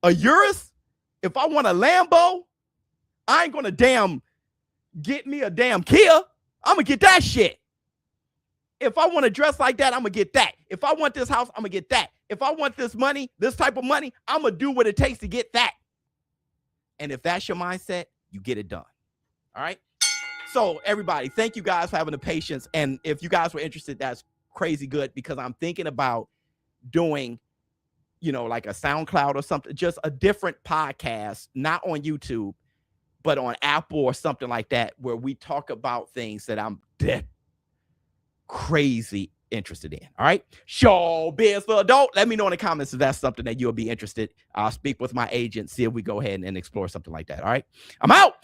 a Urus, if I want a Lambo, I ain't gonna get me a damn Kia. I'm gonna get that shit. If I want to dress like that, I'm gonna get that. If I want this house, I'm gonna get that. If I want this money, this type of money, I'm gonna do what it takes to get that. And if that's your mindset, you get it done. All right. So everybody, thank you guys for having the patience. And if you guys were interested, that's crazy good, because I'm thinking about doing, like a SoundCloud or something, just a different podcast, not on YouTube, but on Apple or something like that, where we talk about things that I'm crazy interested in. All right. ShowBizz for Adult. Let me know in the comments if that's something that you'll be interested. I'll speak with my agent, see if we go ahead and explore something like that. All right. I'm out.